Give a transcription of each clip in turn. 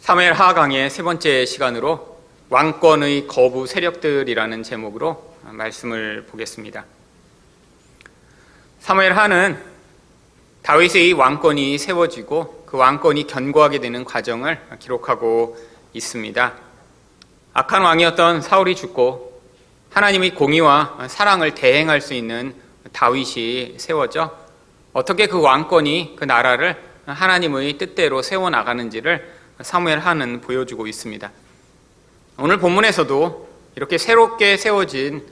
사무엘 하강의 세 번째 시간으로 왕권의 거부 세력들이라는 제목으로 말씀을 보겠습니다. 사무엘 하는 다윗의 왕권이 세워지고 그 왕권이 견고하게 되는 과정을 기록하고 있습니다. 악한 왕이었던 사울이 죽고 하나님의 공의와 사랑을 대행할 수 있는 다윗이 세워져 어떻게 그 왕권이 그 나라를 하나님의 뜻대로 세워나가는지를 사무엘 하는 보여주고 있습니다. 오늘 본문에서도 이렇게 새롭게 세워진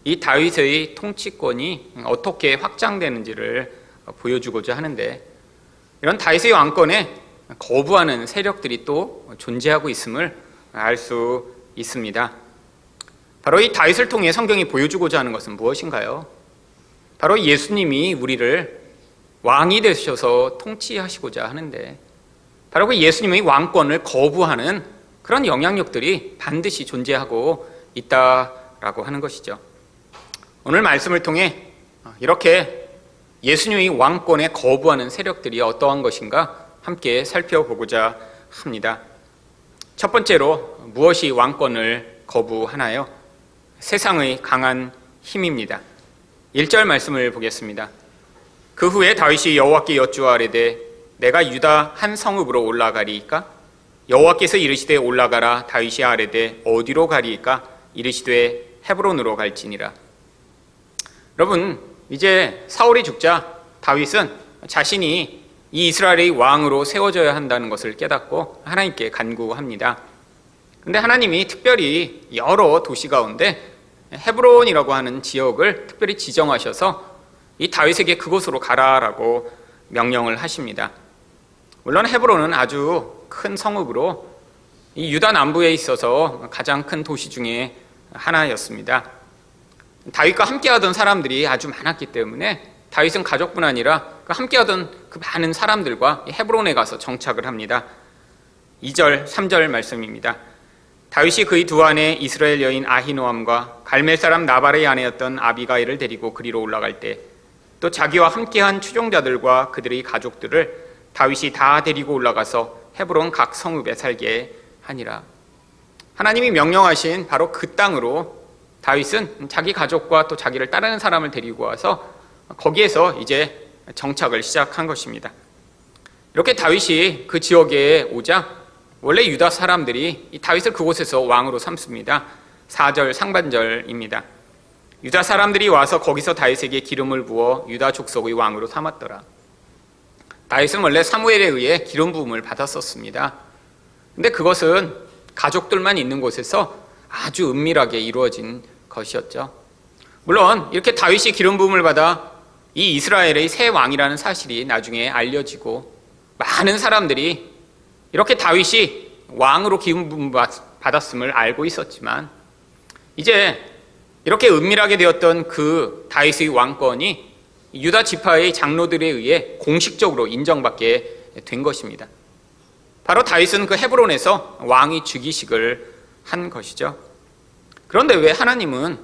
이 다윗의 통치권이 어떻게 확장되는지를 보여주고자 하는데, 이런 다윗의 왕권에 거부하는 세력들이 또 존재하고 있음을 알 수 있습니다. 바로 이 다윗을 통해 성경이 보여주고자 하는 것은 무엇인가요? 바로 예수님이 우리를 왕이 되셔서 통치하시고자 하는데, 바로 그 예수님의 왕권을 거부하는 그런 영향력들이 반드시 존재하고 있다라고 하는 것이죠. 오늘 말씀을 통해 이렇게 예수님의 왕권에 거부하는 세력들이 어떠한 것인가 함께 살펴보고자 합니다. 첫 번째로 무엇이 왕권을 거부하나요? 세상의 강한 힘입니다. 1절 말씀을 보겠습니다. 그 후에 다윗이 여호와께 여쭈아뢰되 내가 유다 한 성읍으로 올라가리이까? 여호와께서 이르시되 올라가라. 다윗이 아뢰되 어디로 가리이까? 이르시되 헤브론으로 갈지니라. 여러분, 이제 사울이 죽자 다윗은 자신이 이 이스라엘의 왕으로 세워져야 한다는 것을 깨닫고 하나님께 간구합니다. 그런데 하나님이 특별히 여러 도시 가운데 헤브론이라고 하는 지역을 특별히 지정하셔서 이 다윗에게 그곳으로 가라라고 명령을 하십니다. 물론 헤브론은 아주 큰 성읍으로 이 유다 남부에 있어서 가장 큰 도시 중에 하나였습니다. 다윗과 함께하던 사람들이 아주 많았기 때문에 다윗은 가족뿐 아니라 함께하던 그 많은 사람들과 헤브론에 가서 정착을 합니다. 2절, 3절 말씀입니다. 다윗이 그의 두 아내 이스라엘 여인 아히노암과 갈멜 사람 나발의 아내였던 아비가일을 데리고 그리로 올라갈 때 또 자기와 함께한 추종자들과 그들의 가족들을 다윗이 다 데리고 올라가서 헤브론 각 성읍에 살게 하니라. 하나님이 명령하신 바로 그 땅으로 다윗은 자기 가족과 또 자기를 따르는 사람을 데리고 와서 거기에서 이제 정착을 시작한 것입니다. 이렇게 다윗이 그 지역에 오자 원래 유다 사람들이 이 다윗을 그곳에서 왕으로 삼습니다. 4절 상반절입니다. 유다 사람들이 와서 거기서 다윗에게 기름을 부어 유다 족속의 왕으로 삼았더라. 다윗은 원래 사무엘에 의해 기름 부음을 받았었습니다. 근데 그것은 가족들만 있는 곳에서 아주 은밀하게 이루어진 것이었죠. 물론 이렇게 다윗이 기름 부음을 받아 이 이스라엘의 새 왕이라는 사실이 나중에 알려지고 많은 사람들이 이렇게 다윗이 왕으로 기름 부음 받았음을 알고 있었지만, 이제 이렇게 은밀하게 되었던 그 다윗의 왕권이 유다 지파의 장로들에 의해 공식적으로 인정받게 된 것입니다. 바로 다윗은 그 헤브론에서 왕위 즉위식을 한 것이죠. 그런데 왜 하나님은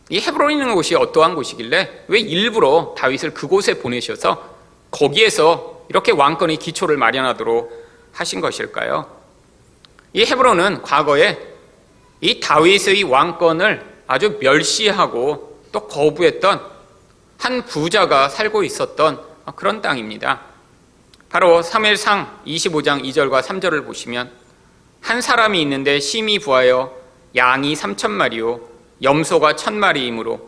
이 헤브론이라는 곳이 어떠한 곳이길래 왜 일부러 다윗을 그곳에 보내셔서 거기에서 이렇게 왕권의 기초를 마련하도록 하신 것일까요? 이 헤브론은 과거에 이 다윗의 왕권을 아주 멸시하고 또 거부했던 한 부자가 살고 있었던 그런 땅입니다. 바로 사무엘상 25장 2절과 3절을 보시면 한 사람이 있는데 심히 부하여 양이 3,000마리요 염소가 1,000마리이므로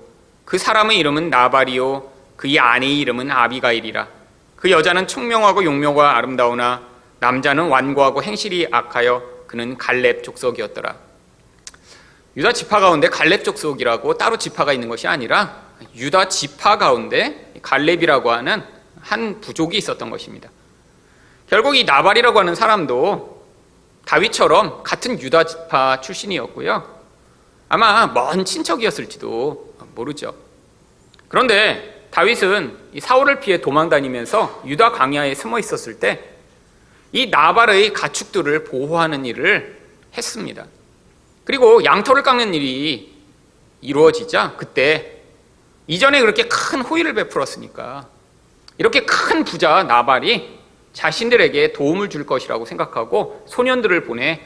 그 사람의 이름은 나발이요 그의 아내의 이름은 아비가일이라. 그 여자는 총명하고 용모가 아름다우나 남자는 완고하고 행실이 악하여 그는 갈렙 족속이었더라. 유다 지파 가운데 갈렙 족속이라고 따로 지파가 있는 것이 아니라 유다 지파 가운데 갈렙이라고 하는 한 부족이 있었던 것입니다. 결국 이 나발이라고 하는 사람도 다윗처럼 같은 유다 지파 출신이었고요. 아마 먼 친척이었을지도 모르죠. 그런데 다윗은 이 사울을 피해 도망다니면서 유다 광야에 숨어 있었을 때 이 나발의 가축들을 보호하는 일을 했습니다. 그리고 양털을 깎는 일이 이루어지자 그때 이전에 그렇게 큰 호의를 베풀었으니까 이렇게 큰 부자 나발이 자신들에게 도움을 줄 것이라고 생각하고 소년들을 보내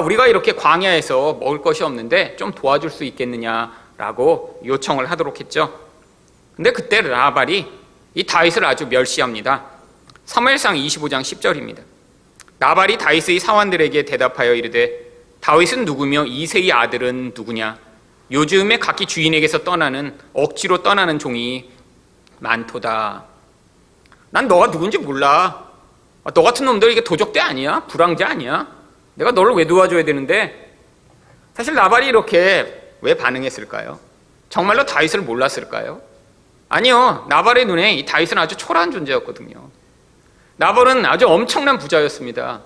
우리가 이렇게 광야에서 먹을 것이 없는데 좀 도와줄 수 있겠느냐라고 요청을 하도록 했죠. 근데 그때 나발이 이 다윗을 아주 멸시합니다. 사무엘상 25장 10절입니다. 나발이 다윗의 사환들에게 대답하여 이르되 다윗은 누구며 이새의 아들은 누구냐? 요즘에 각기 주인에게서 억지로 떠나는 종이 많도다. 난 너가 누군지 몰라. 너 같은 놈들 이게 도적대 아니야? 불황자 아니야? 내가 너를 왜 도와줘야 되는데? 사실 나발이 이렇게 왜 반응했을까요? 정말로 다윗을 몰랐을까요? 아니요. 나발의 눈에 이 다윗은 아주 초라한 존재였거든요. 나발은 아주 엄청난 부자였습니다.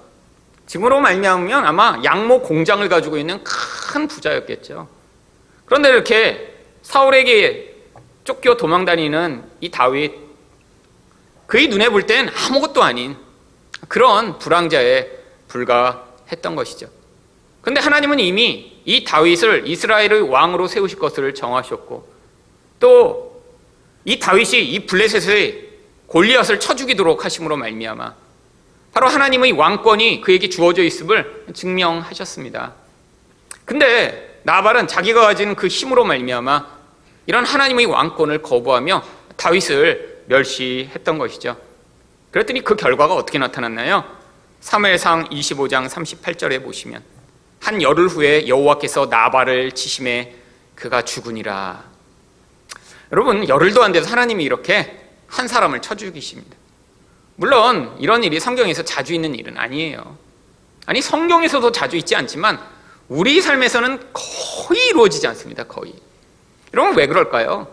지금으로 말미암으면 아마 양모 공장을 가지고 있는 큰 부자였겠죠. 그런데 이렇게 사울에게 쫓겨 도망다니는 이 다윗, 그의 눈에 볼 땐 아무것도 아닌 그런 불황자에 불과했던 것이죠. 그런데 하나님은 이미 이 다윗을 이스라엘의 왕으로 세우실 것을 정하셨고, 또 이 다윗이 이 블레셋의 골리앗을 쳐 죽이도록 하심으로 말미암아 바로 하나님의 왕권이 그에게 주어져 있음을 증명하셨습니다. 근데 나발은 자기가 가진 그 힘으로 말미암아 이런 하나님의 왕권을 거부하며 다윗을 멸시했던 것이죠. 그랬더니 그 결과가 어떻게 나타났나요? 사무엘상 25장 38절에 보시면 한 열흘 후에 여호와께서 나발을 치심에 그가 죽으니라. 여러분, 열흘도 안 돼서 하나님이 이렇게 한 사람을 쳐 죽이십니다. 물론 이런 일이 성경에서 자주 있는 일은 아니에요. 아니, 성경에서도 자주 있지 않지만 우리 삶에서는 거의 이루어지지 않습니다. 거의. 여러분, 왜 그럴까요?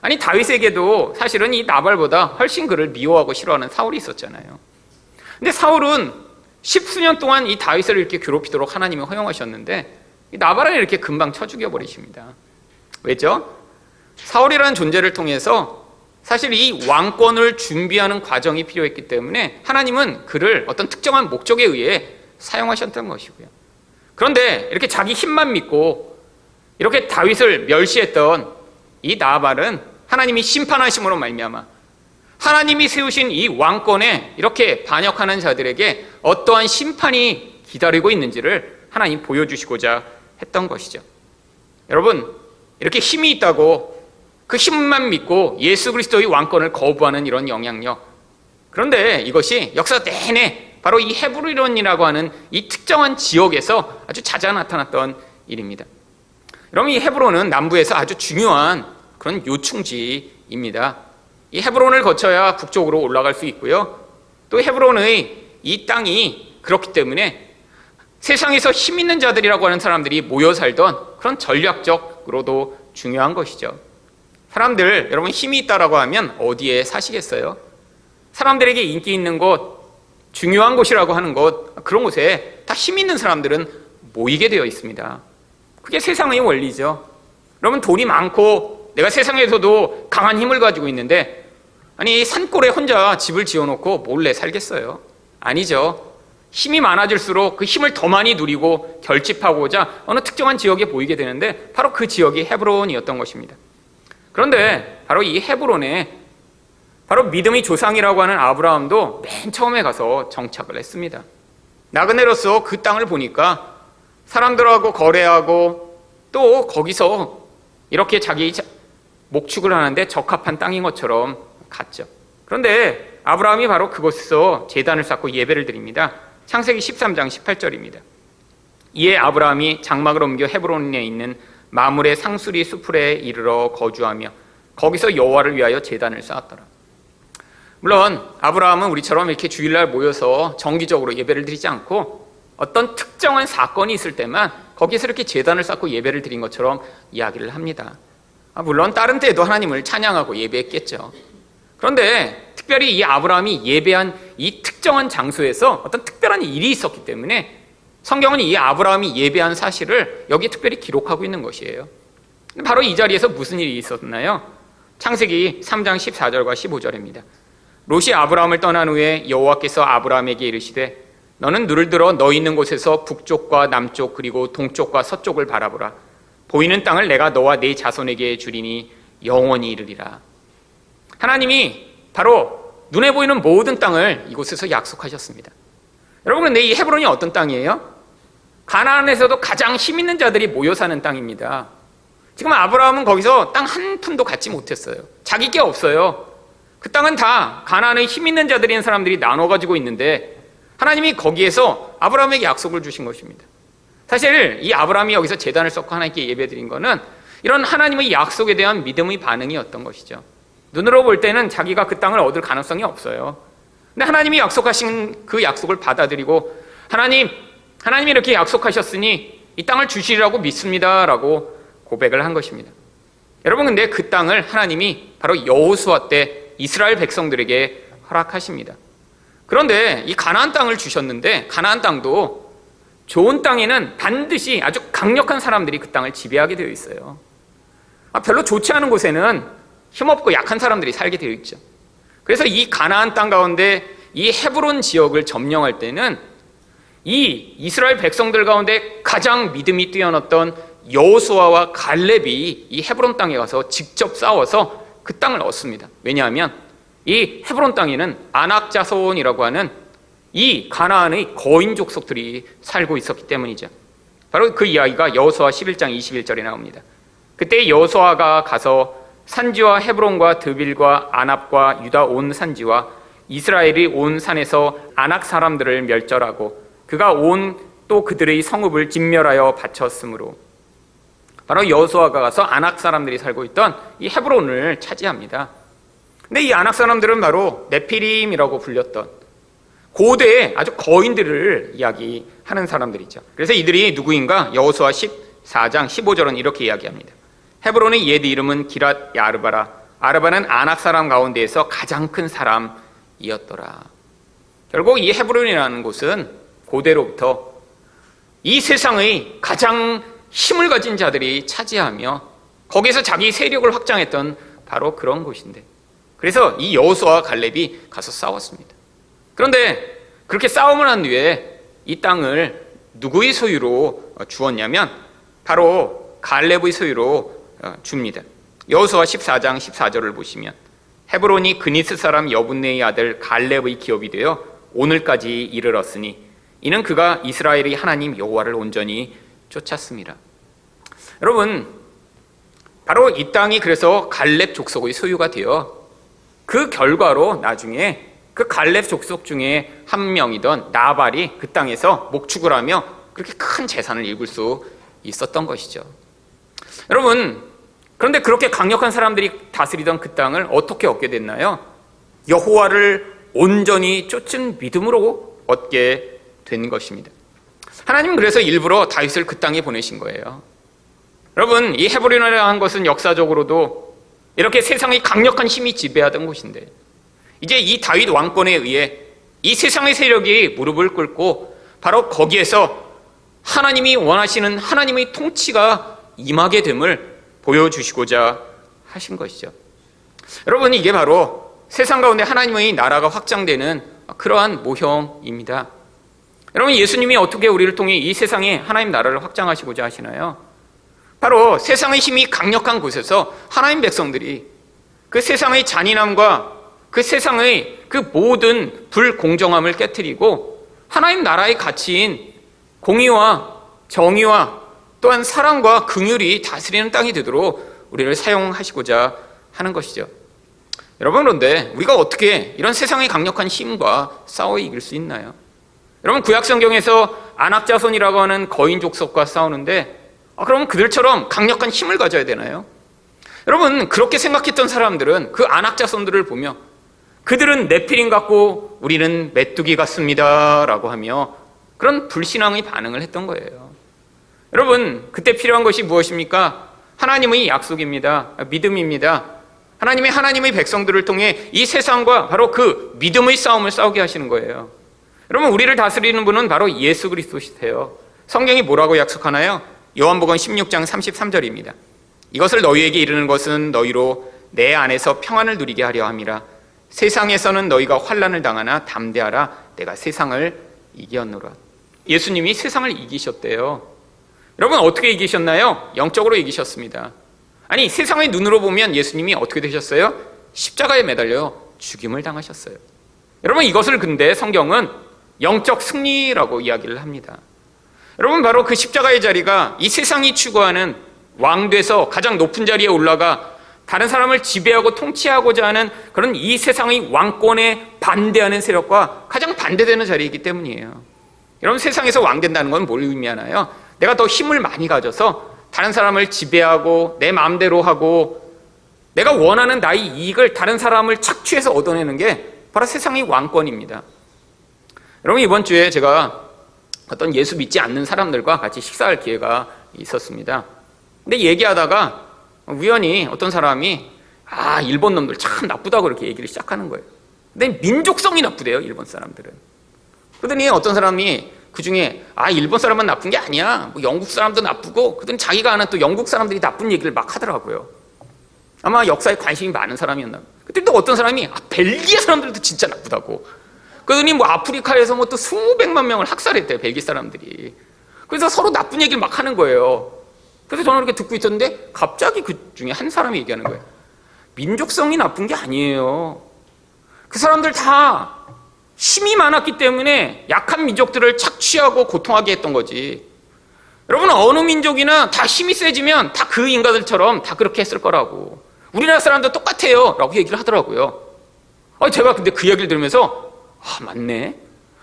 아니, 다윗에게도 사실은 이 나발보다 훨씬 그를 미워하고 싫어하는 사울이 있었잖아요. 근데 사울은 십수년 동안 이 다윗을 이렇게 괴롭히도록 하나님이 허용하셨는데 이 나발을 이렇게 금방 쳐 죽여버리십니다. 왜죠? 사울이라는 존재를 통해서 사실 이 왕권을 준비하는 과정이 필요했기 때문에 하나님은 그를 어떤 특정한 목적에 의해 사용하셨던 것이고요. 그런데 이렇게 자기 힘만 믿고 이렇게 다윗을 멸시했던 이 나발은 하나님이 심판하심으로 말미암아 하나님이 세우신 이 왕권에 이렇게 반역하는 자들에게 어떠한 심판이 기다리고 있는지를 하나님 보여주시고자 했던 것이죠. 여러분, 이렇게 힘이 있다고 그 힘만 믿고 예수 그리스도의 왕권을 거부하는 이런 영향력, 그런데 이것이 역사 내내 바로 이 헤브론이라고 하는 이 특정한 지역에서 아주 잦아 나타났던 일입니다. 여러분, 이 헤브론은 남부에서 아주 중요한 그런 요충지입니다. 이 헤브론을 거쳐야 북쪽으로 올라갈 수 있고요. 또 헤브론의 이 땅이 그렇기 때문에 세상에서 힘 있는 자들이라고 하는 사람들이 모여 살던 그런 전략적으로도 중요한 것이죠. 사람들, 여러분, 힘이 있다라고 하면 어디에 사시겠어요? 사람들에게 인기 있는 곳, 중요한 곳이라고 하는 곳, 그런 곳에 다 힘 있는 사람들은 모이게 되어 있습니다. 그게 세상의 원리죠. 여러분, 돈이 많고 내가 세상에서도 강한 힘을 가지고 있는데 아니, 산골에 혼자 집을 지어놓고 몰래 살겠어요? 아니죠. 힘이 많아질수록 그 힘을 더 많이 누리고 결집하고자 어느 특정한 지역에 모이게 되는데 바로 그 지역이 헤브론이었던 것입니다. 그런데 바로 이 헤브론에 바로 믿음의 조상이라고 하는 아브라함도 맨 처음에 가서 정착을 했습니다. 나그네로서 그 땅을 보니까 사람들하고 거래하고 또 거기서 이렇게 자기 목축을 하는데 적합한 땅인 것처럼 갔죠. 그런데 아브라함이 바로 그곳에서 제단을 쌓고 예배를 드립니다. 창세기 13장 18절입니다. 이에 아브라함이 장막을 옮겨 헤브론에 있는 마물의 상수리 수풀에 이르러 거주하며 거기서 여호와를 위하여 제단을 쌓았더라. 물론 아브라함은 우리처럼 이렇게 주일날 모여서 정기적으로 예배를 드리지 않고 어떤 특정한 사건이 있을 때만 거기서 이렇게 제단을 쌓고 예배를 드린 것처럼 이야기를 합니다. 물론 다른 때에도 하나님을 찬양하고 예배했겠죠. 그런데 특별히 이 아브라함이 예배한 이 특정한 장소에서 어떤 특별한 일이 있었기 때문에 성경은 이 아브라함이 예배한 사실을 여기 특별히 기록하고 있는 것이에요. 바로 이 자리에서 무슨 일이 있었나요? 창세기 3장 14절과 15절입니다. 롯이 아브라함을 떠난 후에 여호와께서 아브라함에게 이르시되 너는 눈을 들어 너 있는 곳에서 북쪽과 남쪽 그리고 동쪽과 서쪽을 바라보라. 보이는 땅을 내가 너와 네 자손에게 주리니 영원히 이르리라. 하나님이 바로 눈에 보이는 모든 땅을 이곳에서 약속하셨습니다. 여러분, 근데 이 헤브론이 어떤 땅이에요? 가나안에서도 가장 힘 있는 자들이 모여 사는 땅입니다. 지금 아브라함은 거기서 땅 한 푼도 갖지 못했어요. 자기 게 없어요. 그 땅은 다 가나안의 힘 있는 자들인 사람들이 나눠 가지고 있는데 하나님이 거기에서 아브라함에게 약속을 주신 것입니다. 사실 이 아브라함이 여기서 제단을 쌓고 하나님께 예배드린 거는 이런 하나님의 약속에 대한 믿음의 반응이었던 것이죠. 눈으로 볼 때는 자기가 그 땅을 얻을 가능성이 없어요. 근데 하나님이 약속하신 그 약속을 받아들이고 하나님이 이렇게 약속하셨으니 이 땅을 주시리라고 믿습니다라고 고백을 한 것입니다. 여러분, 근데 그 땅을 하나님이 바로 여호수아 때 이스라엘 백성들에게 허락하십니다. 그런데 이 가나안 땅을 주셨는데 가나안 땅도 좋은 땅에는 반드시 아주 강력한 사람들이 그 땅을 지배하게 되어 있어요. 별로 좋지 않은 곳에는 힘없고 약한 사람들이 살게 되어 있죠. 그래서 이 가나안 땅 가운데 이 헤브론 지역을 점령할 때는 이 이스라엘 백성들 가운데 가장 믿음이 뛰어났던 여호수아와 갈렙이 이 헤브론 땅에 가서 직접 싸워서 그 땅을 얻습니다. 왜냐하면 이 헤브론 땅에는 아낙 자손이라고 하는 이 가나안의 거인 족속들이 살고 있었기 때문이죠. 바로 그 이야기가 여호수아 11장 21절에 나옵니다. 그때 여호수아가 가서 산지와 헤브론과 드빌과 아납과 유다 온 산지와 이스라엘이 온 산에서 아낙 사람들을 멸절하고 그가 온 또 그들의 성읍을 진멸하여 바쳤으므로 바로 여호수아가 가서 아낙 사람들이 살고 있던 이 헤브론을 차지합니다. 근데 이 아낙 사람들은 바로 네피림이라고 불렸던 고대의 아주 거인들을 이야기하는 사람들이죠. 그래서 이들이 누구인가? 여호수아 14장 15절은 이렇게 이야기합니다. 헤브론의 옛 이름은 기랏 야르바라. 아르바는 아낙 사람 가운데에서 가장 큰 사람이었더라. 결국 이 헤브론이라는 곳은 고대로부터 이 세상의 가장 힘을 가진 자들이 차지하며 거기서 자기 세력을 확장했던 바로 그런 곳인데, 그래서 이 여호수아와 갈렙이 가서 싸웠습니다. 그런데 그렇게 싸움을 한 뒤에 이 땅을 누구의 소유로 주었냐면 바로 갈렙의 소유로 줍니다. 여호수아 14장 14절을 보시면 헤브론이 그니스 사람 여분네의 아들 갈렙의 기업이 되어 오늘까지 이르렀으니 이는 그가 이스라엘의 하나님 여호와를 온전히 쫓았습니다. 여러분, 바로 이 땅이 그래서 갈렙 족속의 소유가 되어 그 결과로 나중에 그 갈렙 족속 중에 한 명이던 나발이 그 땅에서 목축을 하며 그렇게 큰 재산을 일굴 수 있었던 것이죠. 여러분, 그런데 그렇게 강력한 사람들이 다스리던 그 땅을 어떻게 얻게 됐나요? 여호와를 온전히 쫓은 믿음으로 얻게 된 것입니다. 하나님은 그래서 일부러 다윗을 그 땅에 보내신 거예요. 여러분, 이 헤브론이라는 것은 역사적으로도 이렇게 세상의 강력한 힘이 지배하던 곳인데 이제 이 다윗 왕권에 의해 이 세상의 세력이 무릎을 꿇고 바로 거기에서 하나님이 원하시는 하나님의 통치가 임하게 됨을 보여주시고자 하신 것이죠. 여러분, 이게 바로 세상 가운데 하나님의 나라가 확장되는 그러한 모형입니다. 여러분, 예수님이 어떻게 우리를 통해 이 세상에 하나님 나라를 확장하시고자 하시나요? 바로 세상의 힘이 강력한 곳에서 하나님 백성들이 그 세상의 잔인함과 그 세상의 그 모든 불공정함을 깨트리고 하나님 나라의 가치인 공의와 정의와 또한 사랑과 긍휼이 다스리는 땅이 되도록 우리를 사용하시고자 하는 것이죠. 여러분, 그런데 우리가 어떻게 이런 세상의 강력한 힘과 싸워 이길 수 있나요? 여러분, 구약 성경에서 아낙 자손이라고 하는 거인 족속과 싸우는데 그럼 그들처럼 강력한 힘을 가져야 되나요? 여러분, 그렇게 생각했던 사람들은 그 아낙 자손들을 보며 그들은 네피림 같고 우리는 메뚜기 같습니다 라고 하며 그런 불신앙의 반응을 했던 거예요. 여러분, 그때 필요한 것이 무엇입니까? 하나님의 약속입니다. 믿음입니다. 하나님의 백성들을 통해 이 세상과 바로 그 믿음의 싸움을 싸우게 하시는 거예요. 여러분, 우리를 다스리는 분은 바로 예수 그리스도시세요. 성경이 뭐라고 약속하나요? 요한복음 16장 33절입니다. 이것을 너희에게 이르는 것은 너희로 내 안에서 평안을 누리게 하려 함이라. 세상에서는 너희가 환난을 당하나 담대하라. 내가 세상을 이겼노라. 예수님이 세상을 이기셨대요. 여러분, 어떻게 이기셨나요? 영적으로 이기셨습니다. 아니, 세상의 눈으로 보면 예수님이 어떻게 되셨어요? 십자가에 매달려 죽임을 당하셨어요. 여러분, 이것을 근데 성경은 영적 승리라고 이야기를 합니다. 여러분, 바로 그 십자가의 자리가 이 세상이 추구하는 왕 돼서 가장 높은 자리에 올라가 다른 사람을 지배하고 통치하고자 하는 그런 이 세상의 왕권에 반대하는 세력과 가장 반대되는 자리이기 때문이에요. 여러분, 세상에서 왕 된다는 건 뭘 의미하나요? 내가 더 힘을 많이 가져서 다른 사람을 지배하고 내 마음대로 하고 내가 원하는 나의 이익을 다른 사람을 착취해서 얻어내는 게 바로 세상의 왕권입니다. 여러분, 이번 주에 제가 어떤 예수 믿지 않는 사람들과 같이 식사할 기회가 있었습니다. 근데 얘기하다가 우연히 어떤 사람이 일본 놈들 참 나쁘다고 그렇게 얘기를 시작하는 거예요. 근데 민족성이 나쁘대요, 일본 사람들은. 그러더니 어떤 사람이 그중에 일본 사람만 나쁜 게 아니야, 뭐 영국 사람도 나쁘고, 그러더니 자기가 아는 또 영국 사람들이 나쁜 얘기를 막 하더라고요. 아마 역사에 관심이 많은 사람이었나. 그때 또 어떤 사람이 벨기에 사람들도 진짜 나쁘다고. 그러더니 뭐 아프리카에서 뭐 또 수백만 명을 학살했대요, 벨기에 사람들이. 그래서 서로 나쁜 얘기를 막 하는 거예요. 그래서 저는 이렇게 듣고 있었는데 갑자기 그 중에 한 사람이 얘기하는 거예요. 민족성이 나쁜 게 아니에요. 그 사람들 다 힘이 많았기 때문에 약한 민족들을 착취하고 고통하게 했던 거지. 여러분, 어느 민족이나 다 힘이 세지면 다 그 인간들처럼 다 그렇게 했을 거라고. 우리나라 사람도 똑같아요 라고 얘기를 하더라고요. 제가 근데 그 얘기를 들으면서 맞네.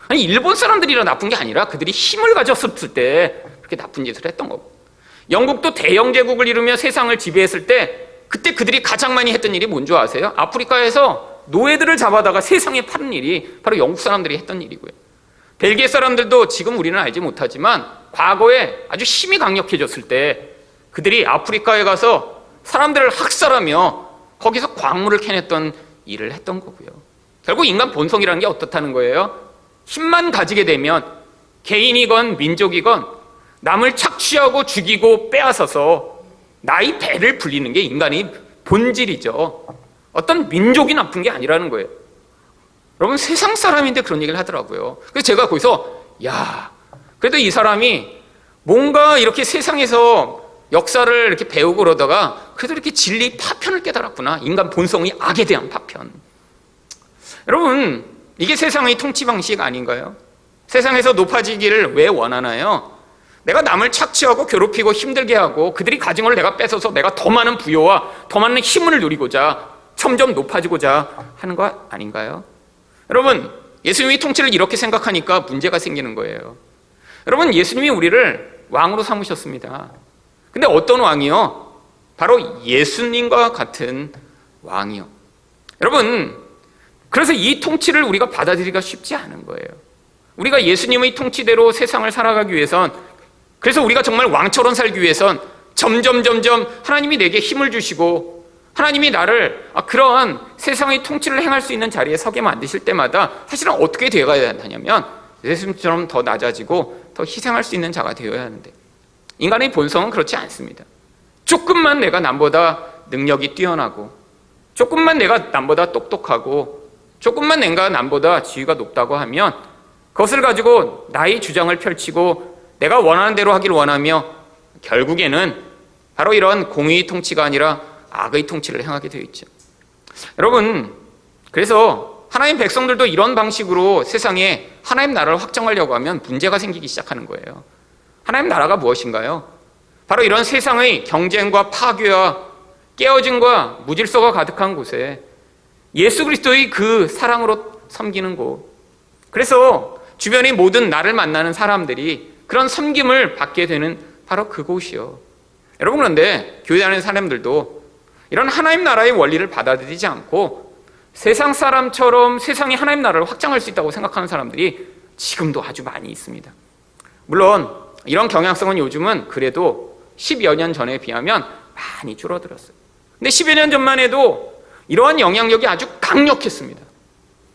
아니, 일본 사람들이라 나쁜 게 아니라 그들이 힘을 가졌을 때 그렇게 나쁜 짓을 했던 거고, 영국도 대영 제국을 이루며 세상을 지배했을 때 그때 그들이 가장 많이 했던 일이 뭔지 아세요? 아프리카에서 노예들을 잡아다가 세상에 파는 일이 바로 영국 사람들이 했던 일이고요. 벨기에 사람들도 지금 우리는 알지 못하지만 과거에 아주 힘이 강력해졌을 때 그들이 아프리카에 가서 사람들을 학살하며 거기서 광물을 캐냈던 일을 했던 거고요. 결국 인간 본성이라는 게 어떻다는 거예요? 힘만 가지게 되면 개인이건 민족이건 남을 착취하고 죽이고 빼앗아서 나의 배를 불리는 게 인간의 본질이죠. 어떤 민족이 나쁜 게 아니라는 거예요. 여러분, 세상 사람인데 그런 얘기를 하더라고요. 그래서 제가 거기서 그래도 이 사람이 뭔가 이렇게 세상에서 역사를 이렇게 배우고 그러다가 그래도 이렇게 진리 파편을 깨달았구나. 인간 본성의 악에 대한 파편. 여러분, 이게 세상의 통치 방식 아닌가요? 세상에서 높아지기를 왜 원하나요? 내가 남을 착취하고 괴롭히고 힘들게 하고 그들이 가진 걸 내가 뺏어서 내가 더 많은 부여와 더 많은 힘을 누리고자 점점 높아지고자 하는 거 아닌가요? 여러분, 예수님이 통치를 이렇게 생각하니까 문제가 생기는 거예요. 여러분, 예수님이 우리를 왕으로 삼으셨습니다. 근데 어떤 왕이요? 바로 예수님과 같은 왕이요. 여러분, 그래서 이 통치를 우리가 받아들이기가 쉽지 않은 거예요. 우리가 예수님의 통치대로 세상을 살아가기 위해선, 그래서 우리가 정말 왕처럼 살기 위해선 점점 하나님이 내게 힘을 주시고 하나님이 나를 그런 세상의 통치를 행할 수 있는 자리에 서게 만드실 때마다 사실은 어떻게 되어가야 하냐면 예수님처럼 더 낮아지고 더 희생할 수 있는 자가 되어야 하는데, 인간의 본성은 그렇지 않습니다. 조금만 내가 남보다 능력이 뛰어나고, 조금만 내가 남보다 똑똑하고, 조금만 내가 남보다 지위가 높다고 하면 그것을 가지고 나의 주장을 펼치고 내가 원하는 대로 하길 원하며 결국에는 바로 이런 공의의 통치가 아니라 악의 통치를 행하게 되어 있죠. 여러분, 그래서 하나님 백성들도 이런 방식으로 세상에 하나님 나라를 확장하려고 하면 문제가 생기기 시작하는 거예요. 하나님 나라가 무엇인가요? 바로 이런 세상의 경쟁과 파괴와 깨어짐과 무질서가 가득한 곳에 예수 그리스도의 그 사랑으로 섬기는 곳, 그래서 주변의 모든 나를 만나는 사람들이 그런 섬김을 받게 되는 바로 그곳이요. 여러분, 그런데 교회 다니는 사람들도 이런 하나님 나라의 원리를 받아들이지 않고 세상 사람처럼 세상이 하나님 나라를 확장할 수 있다고 생각하는 사람들이 지금도 아주 많이 있습니다. 물론 이런 경향성은 요즘은 그래도 10여 년 전에 비하면 많이 줄어들었어요. 근데 10여 년 전만 해도 이러한 영향력이 아주 강력했습니다.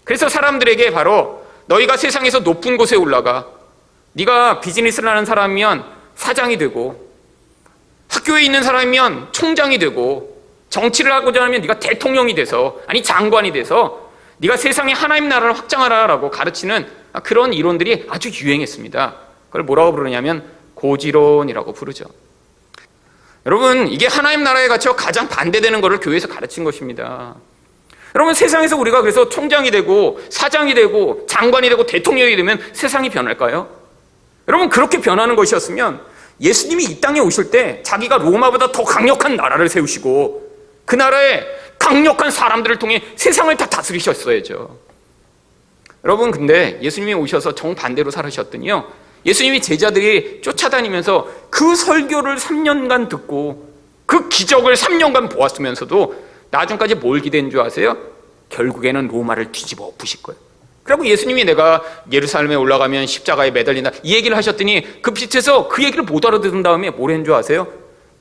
그래서 사람들에게 바로 너희가 세상에서 높은 곳에 올라가, 네가 비즈니스를 하는 사람이면 사장이 되고, 학교에 있는 사람이면 총장이 되고, 정치를 하고자 하면 네가 대통령이 돼서, 아니 장관이 돼서 네가 세상에 하나님 나라를 확장하라라고 가르치는 그런 이론들이 아주 유행했습니다. 그걸 뭐라고 부르냐면 고지론이라고 부르죠. 여러분, 이게 하나님 나라에 갇혀 가장 반대되는 것을 교회에서 가르친 것입니다. 여러분, 세상에서 우리가 그래서 총장이 되고 사장이 되고 장관이 되고 대통령이 되면 세상이 변할까요? 여러분, 그렇게 변하는 것이었으면 예수님이 이 땅에 오실 때 자기가 로마보다 더 강력한 나라를 세우시고 그 나라에 강력한 사람들을 통해 세상을 다 다스리셨어야죠. 여러분, 근데 예수님이 오셔서 정반대로 살으셨더니요, 예수님이 제자들이 쫓아다니면서 그 설교를 3년간 듣고 그 기적을 3년간 보았으면서도 나중까지 뭘 기대한 줄 아세요? 결국에는 로마를 뒤집어 엎으실 거예요. 그리고 예수님이 내가 예루살렘에 올라가면 십자가에 매달린다 이 얘기를 하셨더니 그 빛에서 그 얘기를 못 알아들은 다음에 뭘 한 줄 아세요?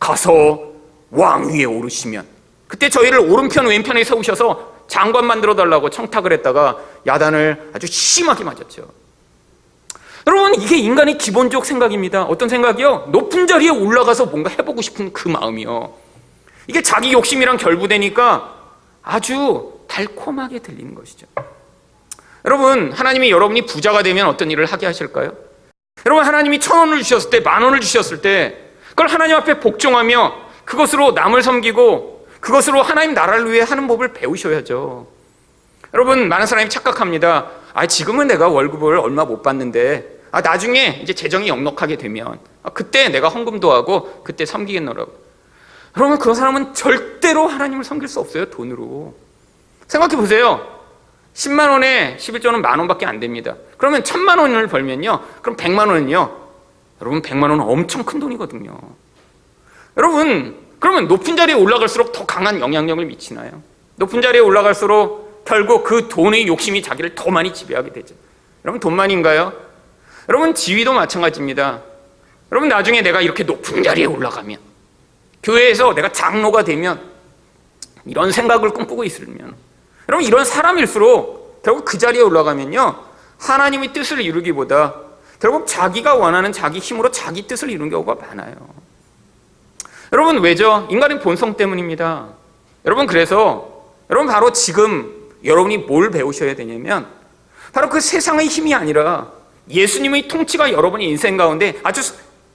가서 왕 위에 오르시면, 그때 저희를 오른편 왼편에 세우셔서 장관 만들어 달라고 청탁을 했다가 야단을 아주 심하게 맞았죠. 여러분, 이게 인간의 기본적 생각입니다. 어떤 생각이요? 높은 자리에 올라가서 뭔가 해보고 싶은 그 마음이요. 이게 자기 욕심이랑 결부되니까 아주 달콤하게 들리는 것이죠. 여러분, 하나님이 여러분이 부자가 되면 어떤 일을 하게 하실까요? 여러분, 하나님이 1,000원을 주셨을 때, 10,000원을 주셨을 때 그걸 하나님 앞에 복종하며 그것으로 남을 섬기고 그것으로 하나님 나라를 위해 하는 법을 배우셔야죠. 여러분, 많은 사람이 착각합니다. 지금은 내가 월급을 얼마 못 받는데 나중에 이제 재정이 넉넉하게 되면 그때 내가 헌금도 하고 그때 섬기겠노라고. 여러분, 그런 사람은 절대로 하나님을 섬길 수 없어요. 돈으로 생각해 보세요. 10만 원에 11조는 10,000원밖에 안 됩니다. 그러면 1,000만 원을 벌면요, 그럼 100만 원은요, 여러분 100만 원은 엄청 큰 돈이거든요. 여러분, 그러면 높은 자리에 올라갈수록 더 강한 영향력을 미치나요? 높은 자리에 올라갈수록 결국 그 돈의 욕심이 자기를 더 많이 지배하게 되죠. 여러분, 돈만인가요? 여러분, 지위도 마찬가지입니다. 여러분, 나중에 내가 이렇게 높은 자리에 올라가면, 교회에서 내가 장로가 되면, 이런 생각을 꿈꾸고 있으면, 여러분, 이런 사람일수록 결국 그 자리에 올라가면요, 하나님의 뜻을 이루기보다 결국 자기가 원하는 자기 힘으로 자기 뜻을 이루는 경우가 많아요. 여러분, 왜죠? 인간의 본성 때문입니다. 여러분, 그래서 여러분, 바로 지금 여러분이 뭘 배우셔야 되냐면 바로 그 세상의 힘이 아니라 예수님의 통치가 여러분의 인생 가운데 아주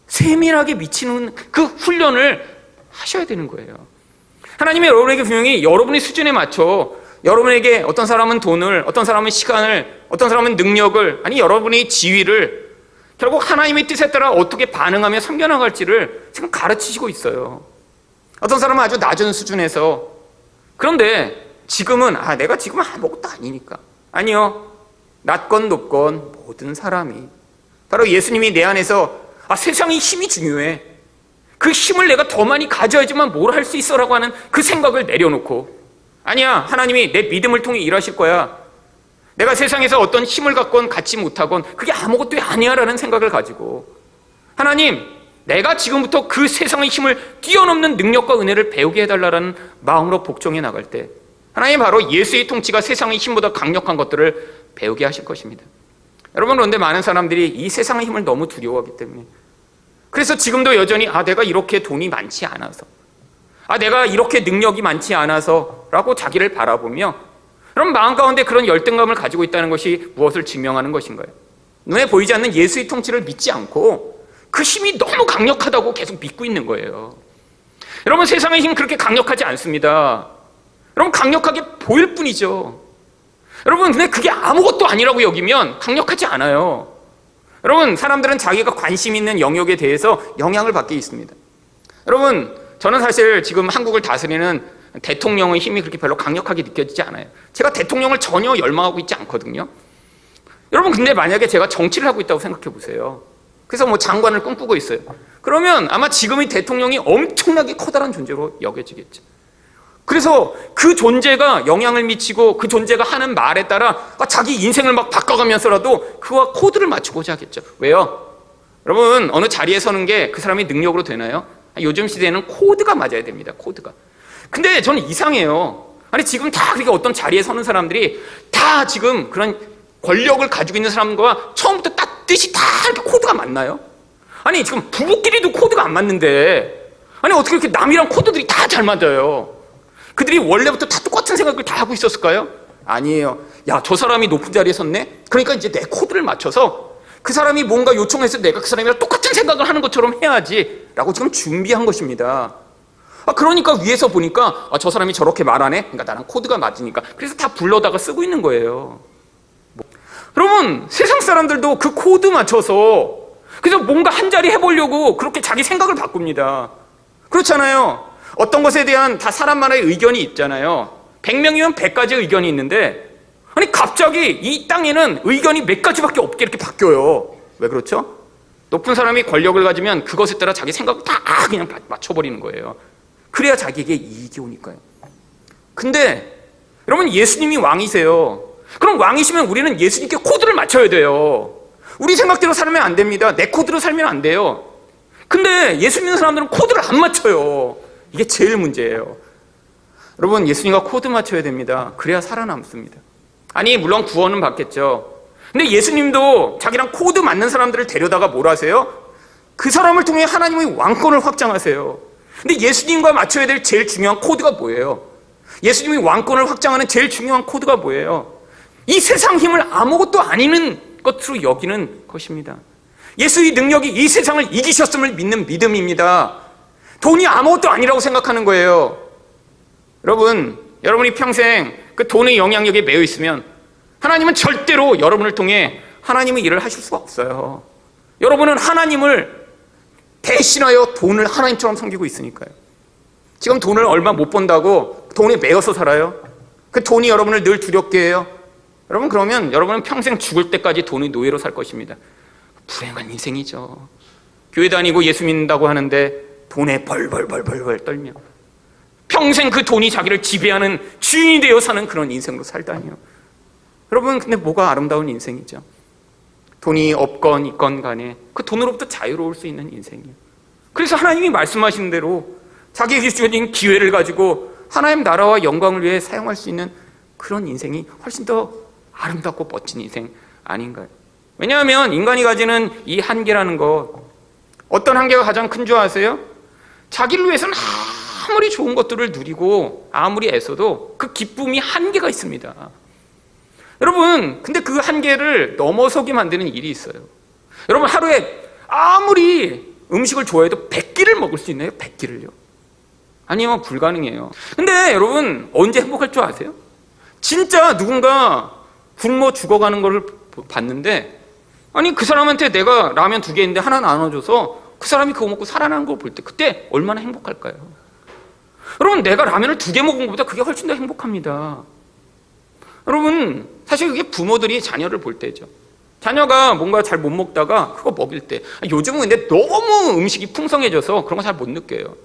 세밀하게 미치는 그 훈련을 하셔야 되는 거예요. 하나님이 여러분에게 분명히 여러분의 수준에 맞춰 여러분에게 어떤 사람은 돈을, 어떤 사람은 시간을, 어떤 사람은 능력을, 아니 여러분의 지위를 결국 하나님의 뜻에 따라 어떻게 반응하며 섬겨나갈지를 지금 가르치시고 있어요. 어떤 사람은 아주 낮은 수준에서, 그런데 지금은 내가 지금은 아무것도 아니니까. 아니요, 낮건 높건 모든 사람이 바로 예수님이 내 안에서 세상의 힘이 중요해, 그 힘을 내가 더 많이 가져야지만 뭘 할 수 있어라고 하는 그 생각을 내려놓고, 아니야, 하나님이 내 믿음을 통해 일하실 거야, 내가 세상에서 어떤 힘을 갖건 갖지 못하건 그게 아무것도 아니야 라는 생각을 가지고, 하나님, 내가 지금부터 그 세상의 힘을 뛰어넘는 능력과 은혜를 배우게 해달라는 마음으로 복종해 나갈 때 하나님, 바로 예수의 통치가 세상의 힘보다 강력한 것들을 배우게 하실 것입니다. 여러분, 그런데 많은 사람들이 이 세상의 힘을 너무 두려워하기 때문에, 그래서 지금도 여전히 내가 이렇게 돈이 많지 않아서, 내가 이렇게 능력이 많지 않아서 라고 자기를 바라보며, 그럼 마음 가운데 그런 열등감을 가지고 있다는 것이 무엇을 증명하는 것인가요? 눈에 보이지 않는 예수의 통치를 믿지 않고 그 힘이 너무 강력하다고 계속 믿고 있는 거예요. 여러분, 세상의 힘 그렇게 강력하지 않습니다. 여러분, 강력하게 보일 뿐이죠. 여러분, 근데 그게 아무것도 아니라고 여기면 강력하지 않아요. 여러분, 사람들은 자기가 관심 있는 영역에 대해서 영향을 받게 있습니다. 여러분, 저는 사실 지금 한국을 다스리는 대통령의 힘이 그렇게 별로 강력하게 느껴지지 않아요. 제가 대통령을 전혀 열망하고 있지 않거든요. 여러분, 근데 만약에 제가 정치를 하고 있다고 생각해 보세요. 그래서 장관을 꿈꾸고 있어요. 그러면 아마 지금의 대통령이 엄청나게 커다란 존재로 여겨지겠죠. 그래서 그 존재가 영향을 미치고 그 존재가 하는 말에 따라 자기 인생을 막 바꿔가면서라도 그와 코드를 맞추고자 하겠죠. 왜요? 여러분, 어느 자리에 서는 게 그 사람의 능력으로 되나요? 요즘 시대에는 코드가 맞아야 됩니다. 코드가. 근데 저는 이상해요. 지금 다 그렇게 어떤 자리에 서는 사람들이 다 지금 그런 권력을 가지고 있는 사람과 처음부터 딱 뜻이 다 이렇게 코드가 맞나요? 지금 부부끼리도 코드가 안 맞는데 어떻게 이렇게 남이랑 코드들이 다 잘 맞아요? 그들이 원래부터 다 똑같은 생각을 다 하고 있었을까요? 아니에요. 야, 저 사람이 높은 자리에 섰네? 그러니까 이제 내 코드를 맞춰서 그 사람이 뭔가 요청해서 내가 그 사람이랑 똑같은 생각을 하는 것처럼 해야지 라고 지금 준비한 것입니다. 그러니까 위에서 보니까 저 사람이 저렇게 말하네? 그러니까 나랑 코드가 맞으니까. 그래서 다 불러다가 쓰고 있는 거예요. 여러분, 세상 사람들도 그 코드 맞춰서 그래서 뭔가 한 자리 해보려고 그렇게 자기 생각을 바꿉니다. 그렇잖아요. 어떤 것에 대한 다 사람만의 의견이 있잖아요. 100명이면 100가지 의견이 있는데 아니 갑자기 이 땅에는 의견이 몇 가지밖에 없게 이렇게 바뀌어요. 왜 그렇죠? 높은 사람이 권력을 가지면 그것에 따라 자기 생각을 다 그냥 맞춰버리는 거예요. 그래야 자기에게 이익이 오니까요. 근데 여러분, 예수님이 왕이세요. 그럼 왕이시면 우리는 예수님께 코드를 맞춰야 돼요. 우리 생각대로 살면 안 됩니다. 내 코드로 살면 안 돼요. 근데 예수 믿는 사람들은 코드를 안 맞춰요. 이게 제일 문제예요. 여러분, 예수님과 코드 맞춰야 됩니다. 그래야 살아남습니다. 아니 물론 구원은 받겠죠. 근데 예수님도 자기랑 코드 맞는 사람들을 데려다가 뭘 하세요? 그 사람을 통해 하나님의 왕권을 확장하세요. 근데 예수님과 맞춰야 될 제일 중요한 코드가 뭐예요? 예수님이 왕권을 확장하는 제일 중요한 코드가 뭐예요? 이 세상 힘을 아무것도 아니는 것으로 여기는 것입니다. 예수의 능력이 이 세상을 이기셨음을 믿는 믿음입니다. 돈이 아무것도 아니라고 생각하는 거예요. 여러분, 여러분이 평생 그 돈의 영향력에 매여 있으면 하나님은 절대로 여러분을 통해 하나님의 일을 하실 수가 없어요. 여러분은 하나님을 대신하여 돈을 하나님처럼 섬기고 있으니까요. 지금 돈을 얼마 못 번다고 돈에 매여서 살아요? 그 돈이 여러분을 늘 두렵게 해요? 여러분, 그러면 여러분은 평생 죽을 때까지 돈의 노예로 살 것입니다. 불행한 인생이죠. 교회 다니고 예수 믿는다고 하는데 돈에 벌벌 떨며 평생 그 돈이 자기를 지배하는 주인이 되어 사는 그런 인생으로 살다니요. 여러분, 근데 뭐가 아름다운 인생이죠? 돈이 없건 있건 간에 그 돈으로부터 자유로울 수 있는 인생이에요. 그래서 하나님이 말씀하신 대로 자기에게 주어진 기회를 가지고 하나님 나라와 영광을 위해 사용할 수 있는 그런 인생이 훨씬 더 아름답고 멋진 인생 아닌가요? 왜냐하면 인간이 가지는 이 한계라는 것, 어떤 한계가 가장 큰 줄 아세요? 자기를 위해서는 아무리 좋은 것들을 누리고 아무리 애써도 그 기쁨이 한계가 있습니다. 여러분, 근데 그 한계를 넘어서게 만드는 일이 있어요. 여러분, 하루에 아무리 음식을 좋아해도 100끼를 먹을 수 있나요? 100끼를요? 아니요, 불가능해요. 근데 여러분, 언제 행복할 줄 아세요? 진짜 누군가 굶어 죽어가는 걸 봤는데, 아니 그 사람한테 내가 라면 2개 있는데 하나 나눠줘서 그 사람이 그거 먹고 살아나는 걸 볼 때 그때 얼마나 행복할까요? 여러분, 내가 라면을 2개 먹은 것보다 그게 훨씬 더 행복합니다. 여러분, 사실 그게 부모들이 자녀를 볼 때죠. 자녀가 뭔가 잘 못 먹다가 그거 먹일 때, 요즘은 근데 너무 음식이 풍성해져서 그런 거 잘 못 느껴요.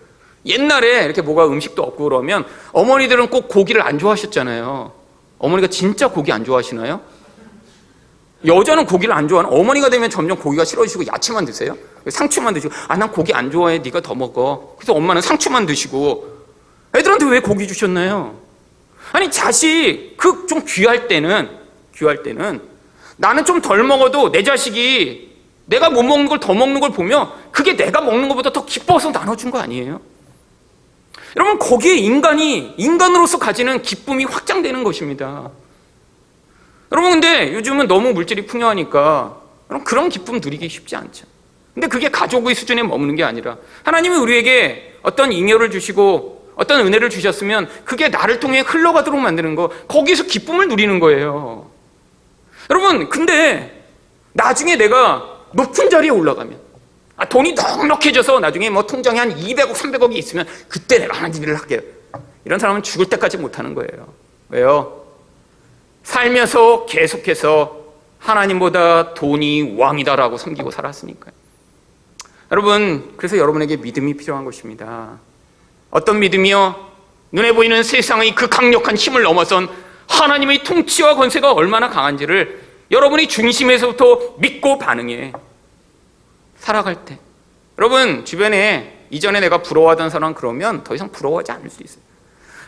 옛날에 이렇게 뭐가 음식도 없고 그러면 어머니들은 꼭 고기를 안 좋아하셨잖아요. 어머니가 진짜 고기 안 좋아하시나요? 여자는 고기를 안 좋아하는, 어머니가 되면 점점 고기가 싫어지시고 야채만 드세요? 상추만 드시고, 난 고기 안 좋아해, 네가 더 먹어. 그래서 엄마는 상추만 드시고. 애들한테 왜 고기 주셨나요? 아니 자식 좀 귀할 때는 나는 좀 덜 먹어도 내 자식이 내가 못 먹는 걸 더 먹는 걸 보면 그게 내가 먹는 것보다 더 기뻐서 나눠준 거 아니에요? 여러분, 거기에 인간으로서 가지는 기쁨이 확장되는 것입니다. 여러분, 근데 요즘은 너무 물질이 풍요하니까 그런 기쁨 누리기 쉽지 않죠. 근데 그게 가족의 수준에 머무는 게 아니라 하나님이 우리에게 어떤 잉여를 주시고 어떤 은혜를 주셨으면 그게 나를 통해 흘러가도록 만드는 거, 거기서 기쁨을 누리는 거예요. 여러분, 근데 나중에 내가 높은 자리에 올라가면, 돈이 넉넉해져서 나중에 뭐 통장에 한 200억, 300억이 있으면 그때 내가 하나님 일을 할게요. 이런 사람은 죽을 때까지 못하는 거예요. 왜요? 살면서 계속해서 하나님보다 돈이 왕이다라고 섬기고 살았으니까요. 여러분, 그래서 여러분에게 믿음이 필요한 것입니다. 어떤 믿음이요? 눈에 보이는 세상의 그 강력한 힘을 넘어선 하나님의 통치와 권세가 얼마나 강한지를 여러분이 중심에서부터 믿고 반응해 살아갈 때, 여러분 주변에 이전에 내가 부러워하던 사람 그러면 더 이상 부러워하지 않을 수 있어요.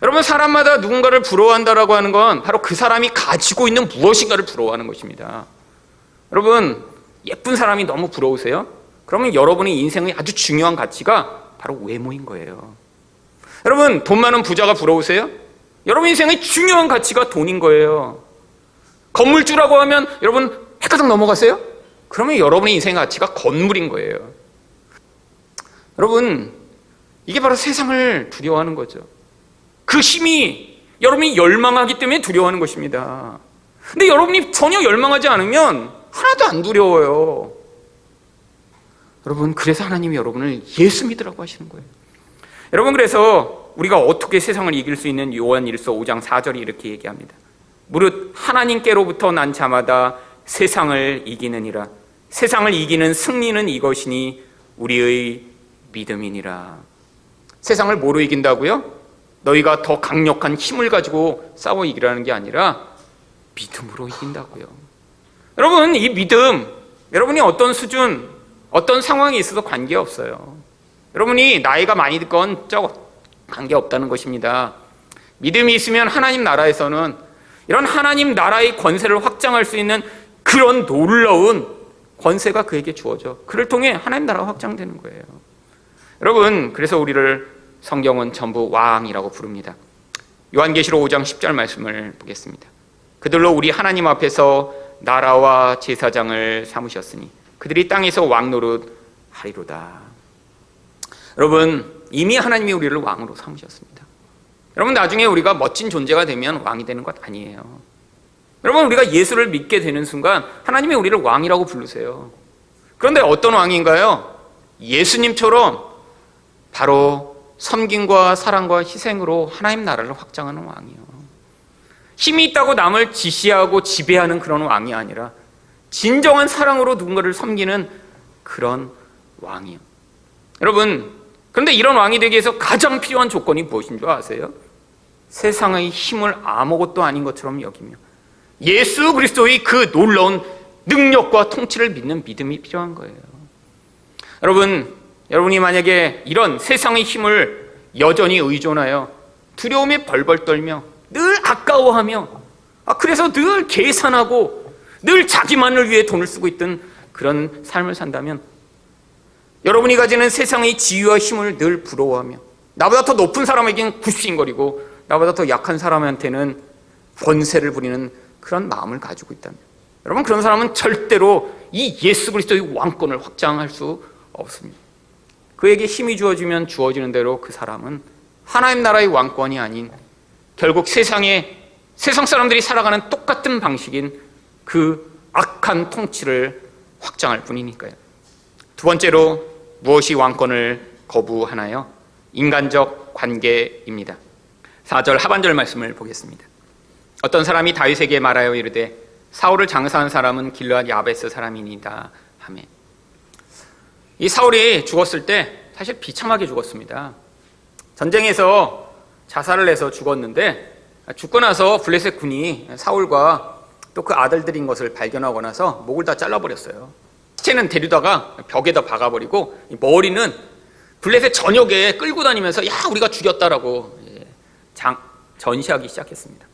여러분, 사람마다 누군가를 부러워한다라고 하는 건 바로 그 사람이 가지고 있는 무엇인가를 부러워하는 것입니다. 여러분, 예쁜 사람이 너무 부러우세요? 그러면 여러분의 인생의 아주 중요한 가치가 바로 외모인 거예요. 여러분, 돈 많은 부자가 부러우세요? 여러분 인생의 중요한 가치가 돈인 거예요. 건물주라고 하면 여러분 헷가닥 넘어가세요? 그러면 여러분의 인생의 가치가 건물인 거예요. 여러분, 이게 바로 세상을 두려워하는 거죠. 그 힘이 여러분이 열망하기 때문에 두려워하는 것입니다. 근데 여러분이 전혀 열망하지 않으면 하나도 안 두려워요. 여러분, 그래서 하나님이 여러분을 예수 믿으라고 하시는 거예요. 여러분, 그래서 우리가 어떻게 세상을 이길 수 있는 요한일서 5장 4절이 이렇게 얘기합니다. 무릇 하나님께로부터 난 자마다 세상을 이기느니라. 세상을 이기는 승리는 이것이니 우리의 믿음이니라. 세상을 뭐로 이긴다고요? 너희가 더 강력한 힘을 가지고 싸워 이기라는 게 아니라 믿음으로 이긴다고요. 여러분, 이 믿음, 여러분이 어떤 수준, 어떤 상황에 있어도 관계없어요. 여러분이 나이가 많이 듣건 적어 관계없다는 것입니다. 믿음이 있으면 하나님 나라에서는 이런 하나님 나라의 권세를 확장할 수 있는 그런 놀라운 권세가 그에게 주어져 그를 통해 하나님 나라가 확장되는 거예요. 여러분, 그래서 우리를 성경은 전부 왕이라고 부릅니다. 요한계시록 5장 10절 말씀을 보겠습니다. 그들로 우리 하나님 앞에서 나라와 제사장을 삼으셨으니 그들이 땅에서 왕 노릇 하리로다. 여러분, 이미 하나님이 우리를 왕으로 삼으셨습니다. 여러분, 나중에 우리가 멋진 존재가 되면 왕이 되는 것 아니에요. 여러분, 우리가 예수를 믿게 되는 순간 하나님이 우리를 왕이라고 부르세요. 그런데 어떤 왕인가요? 예수님처럼 바로 섬김과 사랑과 희생으로 하나님 나라를 확장하는 왕이요. 힘이 있다고 남을 지시하고 지배하는 그런 왕이 아니라 진정한 사랑으로 누군가를 섬기는 그런 왕이요. 여러분, 그런데 이런 왕이 되기 위해서 가장 필요한 조건이 무엇인 줄 아세요? 세상의 힘을 아무것도 아닌 것처럼 여기며 예수 그리스도의 그 놀라운 능력과 통치를 믿는 믿음이 필요한 거예요. 여러분이 만약에 이런 세상의 힘을 여전히 의존하여 두려움에 벌벌 떨며 늘 아까워하며 그래서 늘 계산하고 늘 자기만을 위해 돈을 쓰고 있던 그런 삶을 산다면 여러분이 가지는 세상의 지위와 힘을 늘 부러워하며 나보다 더 높은 사람에게는 굽신거리고 나보다 더 약한 사람한테는 권세를 부리는 그런 마음을 가지고 있다면 여러분, 그런 사람은 절대로 이 예수 그리스도의 왕권을 확장할 수 없습니다. 그에게 힘이 주어지면 주어지는 대로 그 사람은 하나님 나라의 왕권이 아닌 결국 세상 사람들이 살아가는 똑같은 방식인 그 악한 통치를 확장할 뿐이니까요. 두 번째로 무엇이 왕권을 거부하나요? 인간적 관계입니다. 4절 하반절 말씀을 보겠습니다. 어떤 사람이 다윗에게 말하여 이르되 사울을 장사한 사람은 길르앗 야베스 사람이니이다 하매. 이 사울이 죽었을 때 사실 비참하게 죽었습니다. 전쟁에서 자살을 해서 죽었는데 죽고 나서 블레셋 군이 사울과 또 그 아들들인 것을 발견하고 나서 목을 다 잘라버렸어요. 시체는 데려다가 벽에다 박아버리고 머리는 블레셋 전역에 끌고 다니면서 야, 우리가 죽였다라고 전시하기 시작했습니다.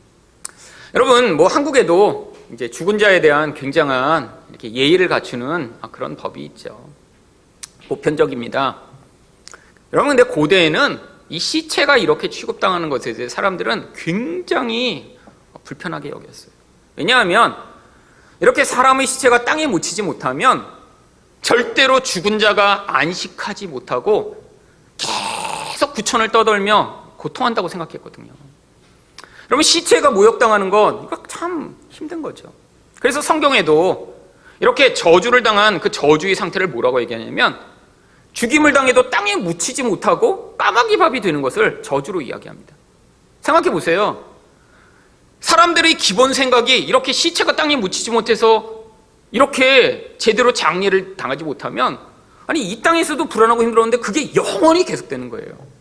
여러분, 한국에도 이제 죽은 자에 대한 굉장한 이렇게 예의를 갖추는 그런 법이 있죠. 보편적입니다. 여러분, 근데 고대에는 이 시체가 이렇게 취급당하는 것에 대해 사람들은 굉장히 불편하게 여겼어요. 왜냐하면 이렇게 사람의 시체가 땅에 묻히지 못하면 절대로 죽은 자가 안식하지 못하고 계속 구천을 떠돌며 고통한다고 생각했거든요. 여러분, 시체가 모욕당하는 건 이거 참 힘든 거죠. 그래서 성경에도 이렇게 저주를 당한 그 저주의 상태를 뭐라고 얘기하냐면 죽임을 당해도 땅에 묻히지 못하고 까마귀밥이 되는 것을 저주로 이야기합니다. 생각해 보세요. 사람들의 기본 생각이 이렇게 시체가 땅에 묻히지 못해서 이렇게 제대로 장례를 당하지 못하면 이 땅에서도 불안하고 힘들었는데 그게 영원히 계속되는 거예요.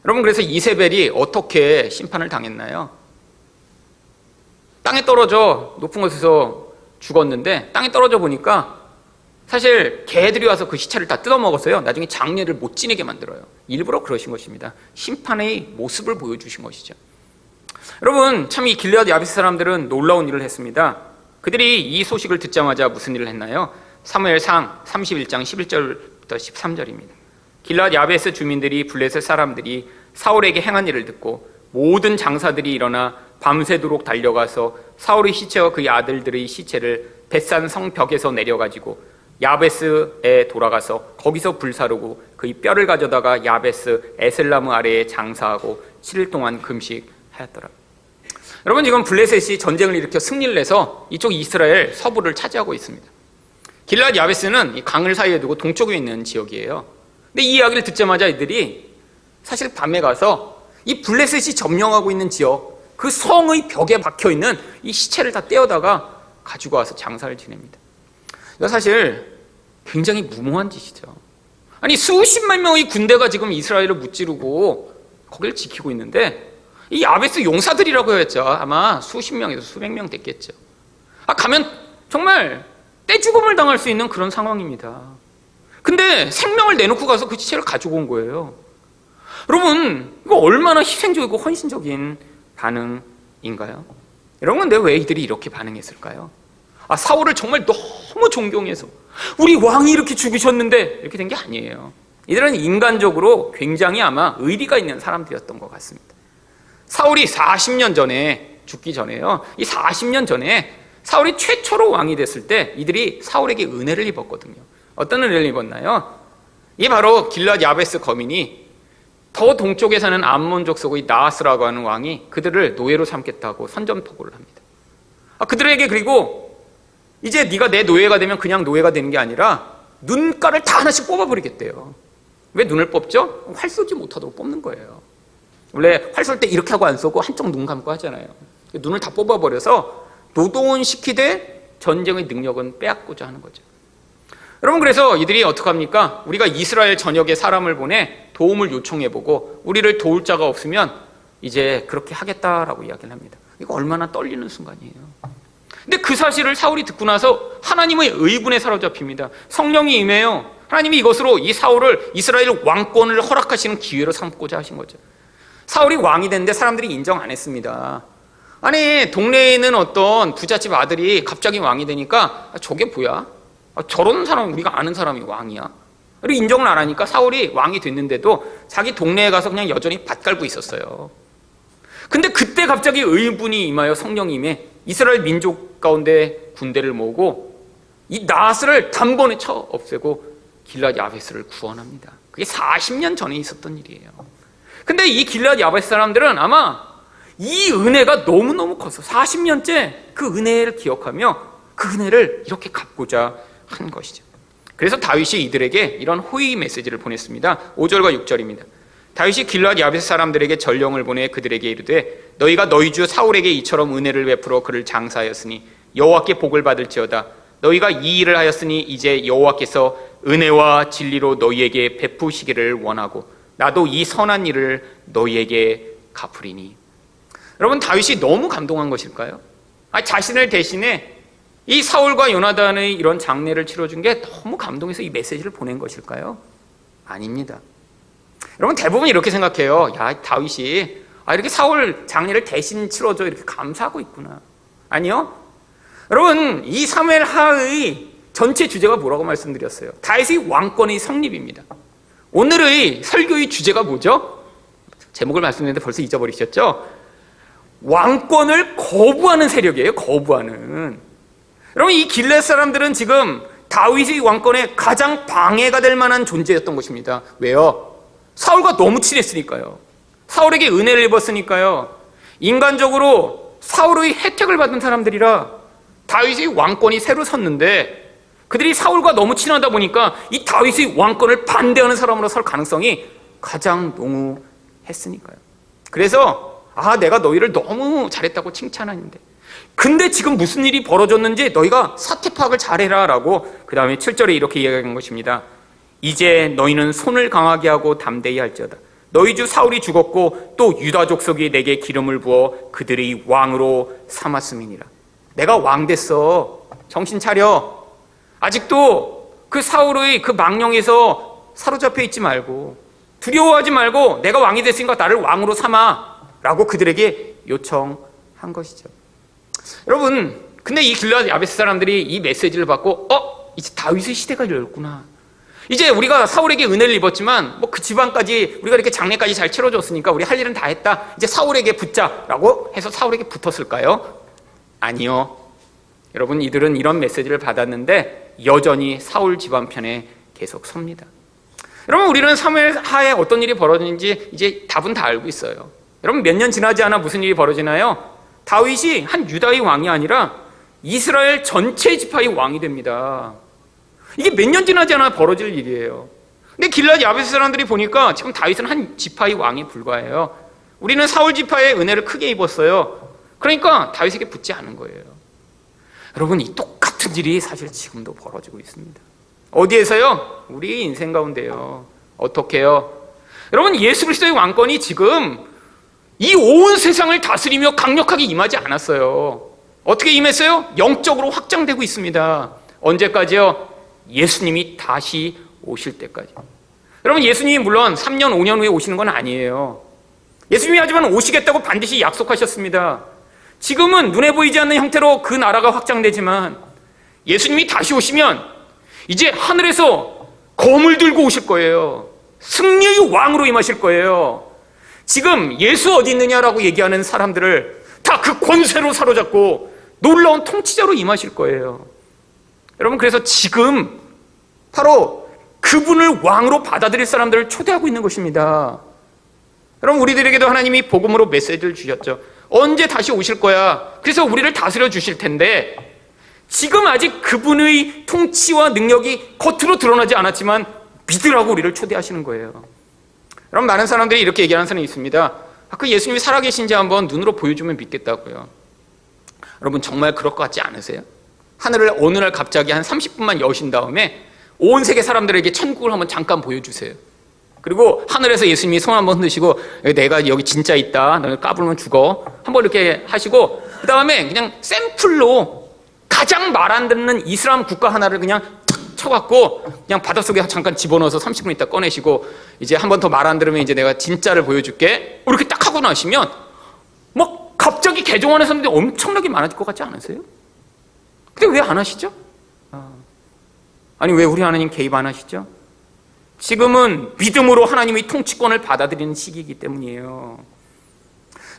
여러분, 그래서 이세벨이 어떻게 심판을 당했나요? 땅에 떨어져 높은 곳에서 죽었는데 땅에 떨어져 보니까 사실 개들이 와서 그 시체를 다 뜯어먹었어요. 나중에 장례를 못 지내게 만들어요. 일부러 그러신 것입니다. 심판의 모습을 보여주신 것이죠. 여러분, 참 이 길르앗 야베스 사람들은 놀라운 일을 했습니다. 그들이 이 소식을 듣자마자 무슨 일을 했나요? 사무엘상 31장 11절부터 13절입니다. 길르앗 야베스 주민들이 블레셋 사람들이 사울에게 행한 일을 듣고 모든 장사들이 일어나 밤새도록 달려가서 사울의 시체와 그의 아들들의 시체를 벳산 성벽에서 내려가지고 야베스에 돌아가서 거기서 불사르고 그의 뼈를 가져다가 야베스 에슬라무 아래에 장사하고 7일 동안 금식하였더라. 여러분, 지금 블레셋이 전쟁을 일으켜 승리를 해서 이쪽 이스라엘 서부를 차지하고 있습니다. 길랏 야베스는 이 강을 사이에 두고 동쪽에 있는 지역이에요. 근데 이 이야기를 듣자마자 이들이 사실 밤에 가서 이 블레셋이 점령하고 있는 지역, 그 성의 벽에 박혀있는 이 시체를 다 떼어다가 가지고 와서 장사를 지냅니다. 이거 사실 굉장히 무모한 짓이죠. 아니, 수십만 명의 군대가 지금 이스라엘을 무찌르고 거기를 지키고 있는데 이 야베스 용사들이라고 했죠. 아마 수십 명에서 수백 명 됐겠죠. 가면 정말 떼죽음을 당할 수 있는 그런 상황입니다. 근데 생명을 내놓고 가서 그 시체를 가지고 온 거예요. 여러분, 이거 얼마나 희생적이고 헌신적인 반응인가요? 여러분, 근데 왜 이들이 이렇게 반응했을까요? 사울을 정말 너무 존경해서 우리 왕이 이렇게 죽으셨는데 이렇게 된 게 아니에요. 이들은 인간적으로 굉장히 아마 의리가 있는 사람들이었던 것 같습니다. 사울이 40년 전에 죽기 전에요. 이 40년 전에 사울이 최초로 왕이 됐을 때 이들이 사울에게 은혜를 입었거든요. 어떤 은혜를 입었나요? 이게 바로 길랏 야베스 거민이 더 동쪽에 사는 암몬족 속의 나하스라고 하는 왕이 그들을 노예로 삼겠다고 선전포고를 합니다. 그들에게 그리고 이제 네가 내 노예가 되면 그냥 노예가 되는 게 아니라 눈가를 다 하나씩 뽑아버리겠대요. 왜 눈을 뽑죠? 활 쏘지 못하도록 뽑는 거예요. 원래 활 쏠 때 이렇게 하고 안 쏘고 한쪽 눈 감고 하잖아요. 눈을 다 뽑아버려서 노동은 시키되 전쟁의 능력은 빼앗고자 하는 거죠. 여러분, 그래서 이들이 어떻게 합니까? 우리가 이스라엘 전역에 사람을 보내 도움을 요청해보고 우리를 도울 자가 없으면 이제 그렇게 하겠다라고 이야기를 합니다. 이거 얼마나 떨리는 순간이에요. 근데 그 사실을 사울이 듣고 나서 하나님의 의분에 사로잡힙니다. 성령이 임해요. 하나님이 이것으로 이 사울을 이스라엘 왕권을 허락하시는 기회로 삼고자 하신 거죠. 사울이 왕이 됐는데 사람들이 인정 안 했습니다. 아니, 동네에 있는 어떤 부잣집 아들이 갑자기 왕이 되니까 저게 뭐야? 저런 사람, 우리가 아는 사람이 왕이야? 그리고 인정을 안 하니까 사울이 왕이 됐는데도 자기 동네에 가서 그냥 여전히 밭 갈고 있었어요. 근데 그때 갑자기 의분이 임하여 성령이 임해 이스라엘 민족 가운데 군대를 모으고 이 나하스를 단번에 쳐 없애고 길랏 야베스를 구원합니다. 그게 40년 전에 있었던 일이에요. 근데 이 길랏 야베스 사람들은 아마 이 은혜가 너무너무 커서 40년째 그 은혜를 기억하며 그 은혜를 이렇게 갚고자 한 것이죠. 그래서 다윗이 이들에게 이런 호의 메시지를 보냈습니다. 5절과 6절입니다. 다윗이 길랏 야베스 사람들에게 전령을 보내 그들에게 이르되 너희가 너희 주 사울에게 이처럼 은혜를 베풀어 그를 장사하였으니 여호와께 복을 받을지어다. 너희가 이 일을 하였으니 이제 여호와께서 은혜와 진리로 너희에게 베푸시기를 원하고 나도 이 선한 일을 너희에게 갚으리니. 여러분, 다윗이 너무 감동한 것일까요? 자신을 대신해 이 사울과 요나단의 이런 장례를 치러준 게 너무 감동해서 이 메시지를 보낸 것일까요? 아닙니다. 여러분, 대부분 이렇게 생각해요. 야, 다윗이 이렇게 사울 장례를 대신 치러줘 이렇게 감사하고 있구나. 아니요. 여러분, 이 사무엘 하의 전체 주제가 뭐라고 말씀드렸어요? 다윗의 왕권의 성립입니다. 오늘의 설교의 주제가 뭐죠? 제목을 말씀드렸는데 벌써 잊어버리셨죠? 왕권을 거부하는 세력이에요. 거부하는. 여러분, 이 길렛 사람들은 지금 다윗의 왕권에 가장 방해가 될 만한 존재였던 것입니다. 왜요? 사울과 너무 친했으니까요. 사울에게 은혜를 입었으니까요. 인간적으로 사울의 혜택을 받은 사람들이라 다윗의 왕권이 새로 섰는데 그들이 사울과 너무 친하다 보니까 이 다윗의 왕권을 반대하는 사람으로 설 가능성이 가장 농후했으니까요. 그래서 내가 너희를 너무 잘했다고 칭찬하는데 근데 지금 무슨 일이 벌어졌는지 너희가 사태 파악을 잘해라 라고 그 다음에 7절에 이렇게 이야기한 것입니다. 이제 너희는 손을 강하게 하고 담대히 할지어다. 너희 주 사울이 죽었고 또 유다 족속이 내게 기름을 부어 그들의 왕으로 삼았음이니라. 내가 왕 됐어. 정신 차려. 아직도 그 사울의 그 망령에서 사로잡혀 있지 말고 두려워하지 말고 내가 왕이 됐으니까 나를 왕으로 삼아 라고 그들에게 요청한 것이죠. 여러분, 근데 이 길랏 야베스 사람들이 이 메시지를 받고 이제 다윗의 시대가 열렸구나. 이제 우리가 사울에게 은혜를 입었지만 그 집안까지 우리가 이렇게 장례까지 잘 치러줬으니까 우리 할 일은 다 했다. 이제 사울에게 붙자라고 해서 사울에게 붙었을까요? 아니요. 여러분, 이들은 이런 메시지를 받았는데 여전히 사울 집안 편에 계속 섭니다. 여러분, 우리는 사무엘 하에 어떤 일이 벌어지는지 이제 답은 다 알고 있어요. 여러분, 몇 년 지나지 않아 무슨 일이 벌어지나요? 다윗이 한 유다의 왕이 아니라 이스라엘 전체 지파의 왕이 됩니다. 이게 몇 년 지나지 않아 벌어질 일이에요. 근데 길앗 야베스 사람들이 보니까 지금 다윗은 한 지파의 왕에 불과해요. 우리는 사울 지파의 은혜를 크게 입었어요. 그러니까 다윗에게 붙지 않은 거예요. 여러분, 이 똑같은 일이 사실 지금도 벌어지고 있습니다. 어디에서요? 우리 인생 가운데요. 어떻게요? 여러분, 예수 그리스도의 왕권이 지금 이 온 세상을 다스리며 강력하게 임하지 않았어요. 어떻게 임했어요? 영적으로 확장되고 있습니다. 언제까지요? 예수님이 다시 오실 때까지. 여러분, 예수님이 물론 3년, 5년 후에 오시는 건 아니에요. 예수님이 하지만 오시겠다고 반드시 약속하셨습니다. 지금은 눈에 보이지 않는 형태로 그 나라가 확장되지만 예수님이 다시 오시면 이제 하늘에서 검을 들고 오실 거예요. 승리의 왕으로 임하실 거예요. 지금 예수 어디 있느냐라고 얘기하는 사람들을 다 그 권세로 사로잡고 놀라운 통치자로 임하실 거예요. 여러분, 그래서 지금 바로 그분을 왕으로 받아들일 사람들을 초대하고 있는 것입니다. 여러분, 우리들에게도 하나님이 복음으로 메시지를 주셨죠. 언제 다시 오실 거야. 그래서 우리를 다스려 주실 텐데 지금 아직 그분의 통치와 능력이 겉으로 드러나지 않았지만 믿으라고 우리를 초대하시는 거예요. 여러분, 많은 사람들이 이렇게 얘기하는 사람이 있습니다. 그 예수님이 살아계신지 한번 눈으로 보여주면 믿겠다고요. 여러분, 정말 그럴 것 같지 않으세요? 하늘을 어느 날 갑자기 한 30분만 여신 다음에 온 세계 사람들에게 천국을 한번 잠깐 보여주세요. 그리고 하늘에서 예수님이 손 한번 흔드시고 내가 여기 진짜 있다, 너네 까불면 죽어, 한번 이렇게 하시고 그 다음에 그냥 샘플로 가장 말 안 듣는 이슬람 국가 하나를 그냥 탁 쳐갖고 그냥 바닷속에 잠깐 집어넣어서 30분 있다 꺼내시고 이제 한 번 더 말 안 들으면 이제 내가 진짜를 보여줄게, 이렇게 딱 하고 나시면 막 갑자기 개종하는 사람들이 엄청나게 많아질 것 같지 않으세요? 근데 왜 안 하시죠? 아니, 왜 우리 하나님 개입 안 하시죠? 지금은 믿음으로 하나님의 통치권을 받아들이는 시기이기 때문이에요.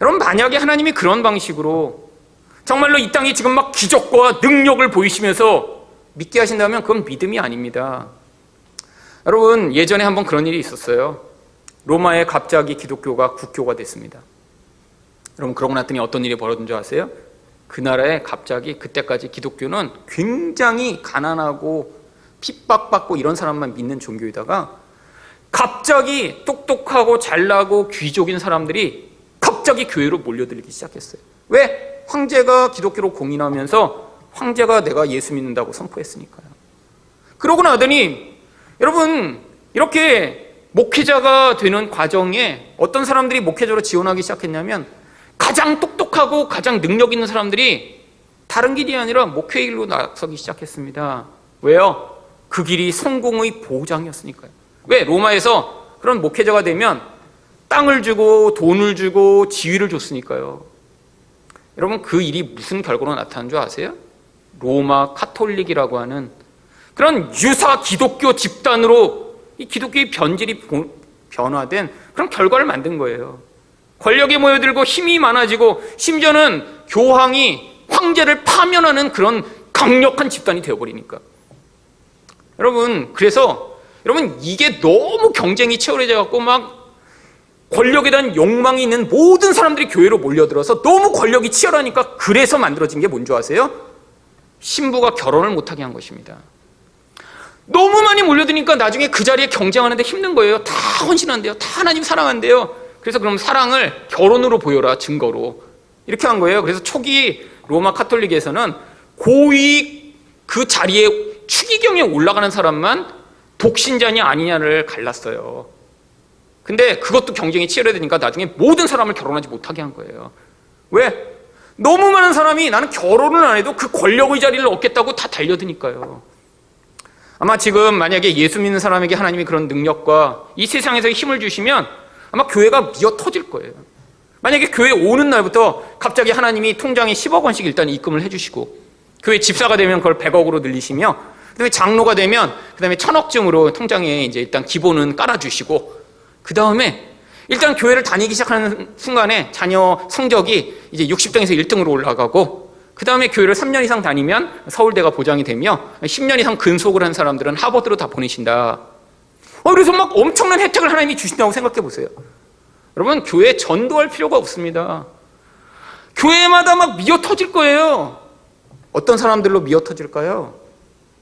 여러분, 만약에 하나님이 그런 방식으로 정말로 이 땅에 지금 막 기적과 능력을 보이시면서 믿게 하신다면 그건 믿음이 아닙니다. 여러분, 예전에 한번 그런 일이 있었어요. 로마에 갑자기 기독교가 국교가 됐습니다. 여러분, 그러고 났더니 어떤 일이 벌어진 줄 아세요? 그 나라에 갑자기 그때까지 기독교는 굉장히 가난하고 핍박받고 이런 사람만 믿는 종교이다가 갑자기 똑똑하고 잘나고 귀족인 사람들이 갑자기 교회로 몰려들기 시작했어요. 왜? 황제가 기독교로 공인하면서 황제가 내가 예수 믿는다고 선포했으니까요. 그러고 나더니 여러분, 이렇게 목회자가 되는 과정에 어떤 사람들이 목회자로 지원하기 시작했냐면 가장 똑똑하고 가장 능력 있는 사람들이 다른 길이 아니라 목회의 길로 나서기 시작했습니다. 왜요? 그 길이 성공의 보장이었으니까요. 왜? 로마에서 그런 목회자가 되면 땅을 주고 돈을 주고 지위를 줬으니까요. 여러분, 그 일이 무슨 결과로 나타난 줄 아세요? 로마 카톨릭이라고 하는 그런 유사 기독교 집단으로 이 기독교의 변질이 변화된 그런 결과를 만든 거예요. 권력에 모여들고 힘이 많아지고 심지어는 교황이 황제를 파면하는 그런 강력한 집단이 되어버리니까. 여러분, 그래서 여러분, 이게 너무 경쟁이 치열해져 갖고 막 권력에 대한 욕망이 있는 모든 사람들이 교회로 몰려들어서 너무 권력이 치열하니까 그래서 만들어진 게 뭔지 아세요? 신부가 결혼을 못하게 한 것입니다. 너무 많이 몰려드니까 나중에 그 자리에 경쟁하는데 힘든 거예요. 다 헌신한대요. 다 하나님 사랑한대요. 그래서 그럼 사랑을 결혼으로 보여라, 증거로. 이렇게 한 거예요. 그래서 초기 로마 카톨릭에서는 고위 그 자리에 추기경에 올라가는 사람만 독신자냐 아니냐를 갈랐어요. 근데 그것도 경쟁이 치열해지니까 나중에 모든 사람을 결혼하지 못하게 한 거예요. 왜? 너무 많은 사람이 나는 결혼을 안 해도 그 권력의 자리를 얻겠다고 다 달려드니까요. 아마 지금 만약에 예수 믿는 사람에게 하나님이 그런 능력과 이 세상에서 힘을 주시면 아마 교회가 미어 터질 거예요. 만약에 교회 오는 날부터 갑자기 하나님이 통장에 10억 원씩 일단 입금을 해주시고 교회 집사가 되면 그걸 100억으로 늘리시며 그다음에 장로가 되면 그다음에 1000억쯤으로 통장에 이제 일단 기본은 깔아주시고 그 다음에 일단 교회를 다니기 시작하는 순간에 자녀 성적이 이제 60등에서 1등으로 올라가고 그 다음에 교회를 3년 이상 다니면 서울대가 보장이 되며 10년 이상 근속을 한 사람들은 하버드로 다 보내신다. 그래서 막 엄청난 혜택을 하나님이 주신다고 생각해 보세요. 여러분, 교회 전도할 필요가 없습니다. 교회마다 막 미어 터질 거예요. 어떤 사람들로 미어 터질까요?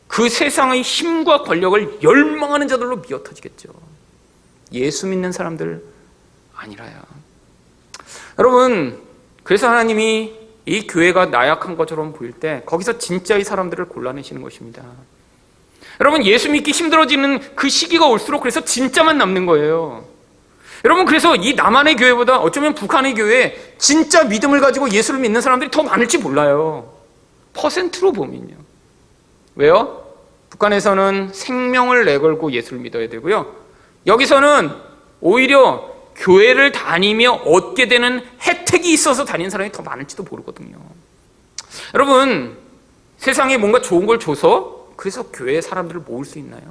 그 세상의 힘과 권력을 열망하는 자들로 미어 터지겠죠. 예수 믿는 사람들 아니라요. 여러분, 그래서 하나님이 이 교회가 나약한 것처럼 보일 때 거기서 진짜의 사람들을 골라내시는 것입니다. 여러분, 예수 믿기 힘들어지는 그 시기가 올수록 그래서 진짜만 남는 거예요. 여러분, 그래서 이 남한의 교회보다 어쩌면 북한의 교회에 진짜 믿음을 가지고 예수를 믿는 사람들이 더 많을지 몰라요. 퍼센트로 보면요. 왜요? 북한에서는 생명을 내걸고 예수를 믿어야 되고요. 여기서는 오히려 교회를 다니며 얻게 되는 혜택이 있어서 다니는 사람이 더 많을지도 모르거든요. 여러분, 세상에 뭔가 좋은 걸 줘서 그래서 교회 사람들을 모을 수 있나요?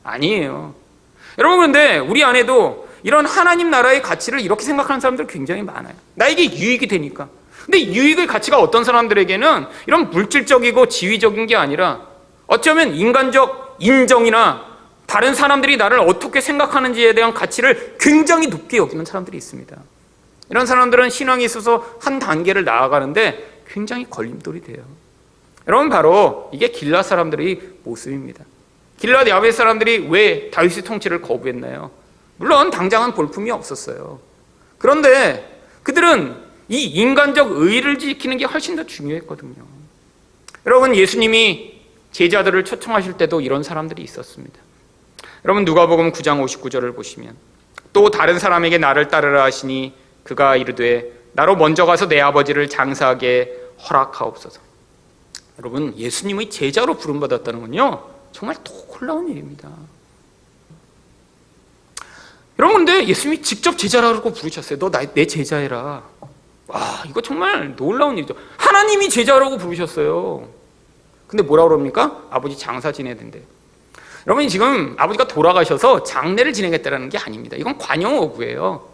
아니에요. 여러분, 그런데 우리 안에도 이런 하나님 나라의 가치를 이렇게 생각하는 사람들 굉장히 많아요. 나에게 유익이 되니까. 근데 유익의 가치가 어떤 사람들에게는 이런 물질적이고 지위적인 게 아니라 어쩌면 인간적 인정이나 다른 사람들이 나를 어떻게 생각하는지에 대한 가치를 굉장히 높게 여기는 사람들이 있습니다. 이런 사람들은 신앙에 있어서 한 단계를 나아가는데 굉장히 걸림돌이 돼요. 여러분, 바로 이게 길앗 사람들의 모습입니다. 길앗 야벳 사람들이 왜 다윗의 통치를 거부했나요? 물론 당장은 볼품이 없었어요. 그런데 그들은 이 인간적 의의를 지키는 게 훨씬 더 중요했거든요. 여러분, 예수님이 제자들을 초청하실 때도 이런 사람들이 있었습니다. 여러분, 누가복음 9장 59절을 보시면 또 다른 사람에게 나를 따르라 하시니 그가 이르되 나로 먼저 가서 내 아버지를 장사하게 허락하옵소서. 여러분, 예수님의 제자로 부름받았다는 건요 정말 놀라운 일입니다. 여러분, 근데 예수님이 직접 제자라고 부르셨어요. 너 내 제자해라. 와, 이거 정말 놀라운 일이죠. 하나님이 제자라고 부르셨어요. 근데 뭐라 그럽니까? 아버지 장사 지내야 된대. 여러분, 지금 아버지가 돌아가셔서 장례를 지내겠다는 게 아닙니다. 이건 관용어구예요.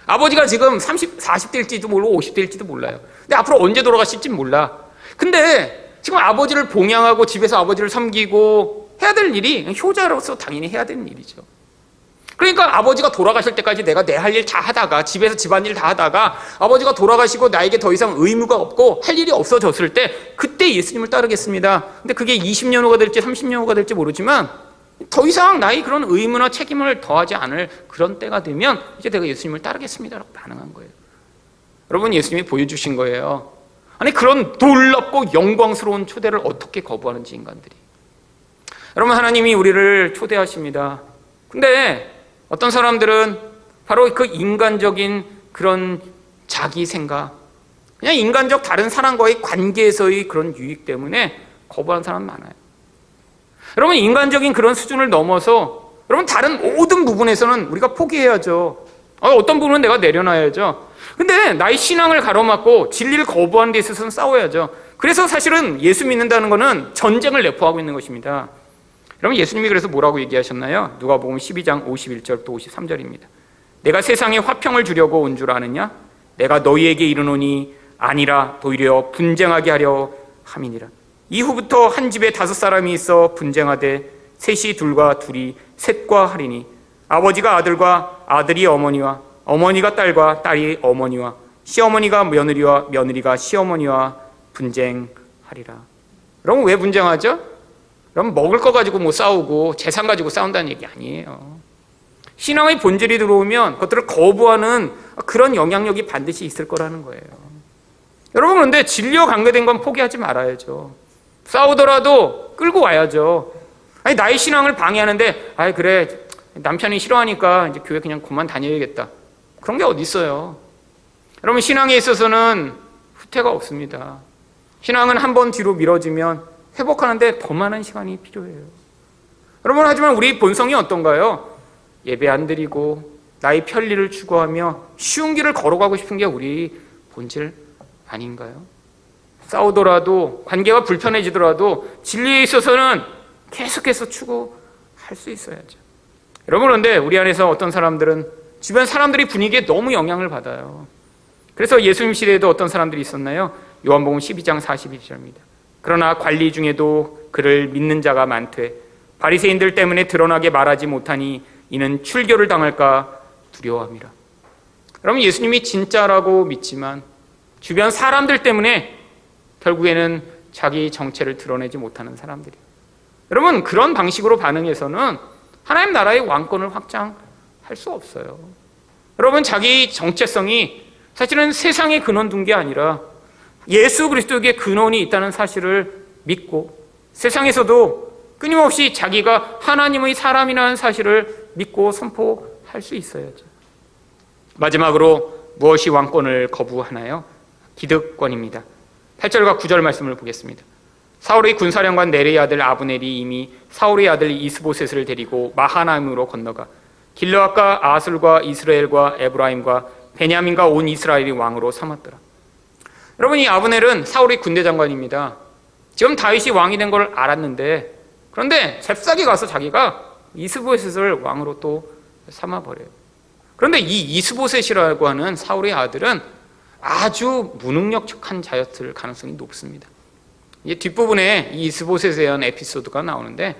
아버지가 지금 40대일지도 모르고 50대일지도 몰라요. 근데 앞으로 언제 돌아가실지 몰라. 근데 지금 아버지를 봉양하고 집에서 아버지를 섬기고 해야 될 일이 효자로서 당연히 해야 되는 일이죠. 그러니까 아버지가 돌아가실 때까지 내가 내 할 일 다 하다가 집에서 집안일 다 하다가 아버지가 돌아가시고 나에게 더 이상 의무가 없고 할 일이 없어졌을 때 그때 예수님을 따르겠습니다. 근데 그게 20년 후가 될지 30년 후가 될지 모르지만 더 이상 나의 그런 의무나 책임을 더하지 않을 그런 때가 되면 이제 내가 예수님을 따르겠습니다라고 반응한 거예요. 여러분, 예수님이 보여주신 거예요. 아니, 그런 놀랍고 영광스러운 초대를 어떻게 거부하는지 인간들이. 여러분, 하나님이 우리를 초대하십니다. 근데 어떤 사람들은 바로 그 인간적인 그런 자기 생각, 그냥 인간적 다른 사람과의 관계에서의 그런 유익 때문에 거부하는 사람 많아요. 여러분, 인간적인 그런 수준을 넘어서 여러분 다른 모든 부분에서는 우리가 포기해야죠. 어떤 부분은 내가 내려놔야죠. 근데 나의 신앙을 가로막고 진리를 거부하는 데 있어서는 싸워야죠. 그래서 사실은 예수 믿는다는 것은 전쟁을 내포하고 있는 것입니다. 여러분, 예수님이 그래서 뭐라고 얘기하셨나요? 누가복음 12장 51절 또 53절입니다. 내가 세상에 화평을 주려고 온 줄 아느냐? 내가 너희에게 이르노니 아니라 도리어 분쟁하게 하려 함이니라. 이후부터 한 집에 5사람이 있어 분쟁하되 셋이 둘과 둘이 셋과 하리니 아버지가 아들과 아들이 어머니와 어머니가 딸과 딸이 어머니와 시어머니가 며느리와 며느리가 시어머니와 분쟁하리라. 여러분, 왜 분쟁하죠? 여러분, 먹을 거 가지고 뭐 싸우고 재산 가지고 싸운다는 얘기 아니에요. 신앙의 본질이 들어오면 그것들을 거부하는 그런 영향력이 반드시 있을 거라는 거예요. 여러분, 그런데 진리와 관계된 건 포기하지 말아야죠. 싸우더라도 끌고 와야죠. 아니, 나의 신앙을 방해하는데 그래, 남편이 싫어하니까 이제 교회 그냥 그만 다녀야겠다. 그런 게 어디 있어요. 여러분, 신앙에 있어서는 후퇴가 없습니다. 신앙은 한 번 뒤로 미뤄지면 회복하는데 더 많은 시간이 필요해요. 여러분, 하지만 우리 본성이 어떤가요? 예배 안 드리고 나의 편리를 추구하며 쉬운 길을 걸어가고 싶은 게 우리 본질 아닌가요? 싸우더라도 관계가 불편해지더라도 진리에 있어서는 계속해서 추구할 수 있어야죠. 여러분, 그런데 우리 안에서 어떤 사람들은 주변 사람들이 분위기에 너무 영향을 받아요. 그래서 예수님 시대에도 어떤 사람들이 있었나요? 요한복음 12장 42절입니다. 그러나 관리 중에도 그를 믿는 자가 많되 바리새인들 때문에 드러나게 말하지 못하니 이는 출교를 당할까 두려워함이라. 여러분, 예수님이 진짜라고 믿지만 주변 사람들 때문에 결국에는 자기 정체를 드러내지 못하는 사람들이에요. 여러분, 그런 방식으로 반응해서는 하나님 나라의 왕권을 확장할 수 없어요. 여러분, 자기 정체성이 사실은 세상에 근원 둔 게 아니라 예수 그리스도에게 근원이 있다는 사실을 믿고 세상에서도 끊임없이 자기가 하나님의 사람이라는 사실을 믿고 선포할 수 있어야죠. 마지막으로 무엇이 왕권을 거부하나요? 기득권입니다. 8절과 9절 말씀을 보겠습니다. 사울의 군사령관 네레의 아들 아브넬이 이미 사울의 아들 이스보셋을 데리고 마하나임으로 건너가 길르앗과 아술과 이스라엘과 에브라임과 베냐민과 온 이스라엘이 왕으로 삼았더라. 여러분, 이 아브넬은 사울의 군대 장관입니다. 지금 다윗이 왕이 된 걸 알았는데, 그런데 잽싸게 가서 자기가 이스보셋을 왕으로 또 삼아버려요. 그런데 이 이스보셋이라고 하는 사울의 아들은 아주 무능력한 자였을 가능성이 높습니다. 이 뒷부분에 이 이스보셋에 대한 에피소드가 나오는데,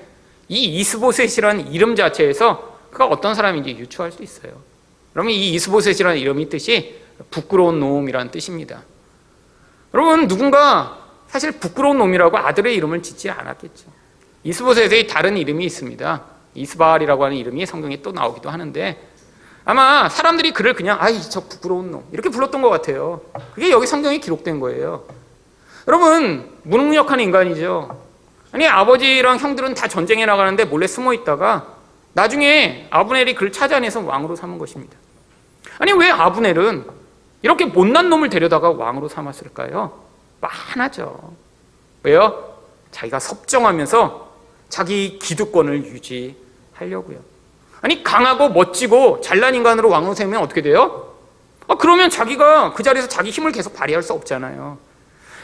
이 이스보셋이라는 이름 자체에서 그가 어떤 사람인지 유추할 수 있어요. 그러면 이 이스보셋이라는 이름의 뜻이 부끄러운 놈이라는 뜻입니다. 여러분, 누군가 사실 부끄러운 놈이라고 아들의 이름을 짓지 않았겠죠. 이스보셋의 다른 이름이 있습니다. 이스바알이라고 하는 이름이 성경에 또 나오기도 하는데, 아마 사람들이 그를 그냥 아이 저 부끄러운 놈 이렇게 불렀던 것 같아요. 그게 여기 성경에 기록된 거예요. 여러분, 무능력한 인간이죠. 아니, 아버지랑 형들은 다 전쟁에 나가는데 몰래 숨어 있다가 나중에 아브넬이 그를 찾아내서 왕으로 삼은 것입니다. 아니, 왜 아브넬은 이렇게 못난 놈을 데려다가 왕으로 삼았을까요? 뻔하죠. 왜요? 자기가 섭정하면서 자기 기득권을 유지하려고요. 아니, 강하고 멋지고 잘난 인간으로 왕으로 세우면 어떻게 돼요? 그러면 자기가 그 자리에서 자기 힘을 계속 발휘할 수 없잖아요.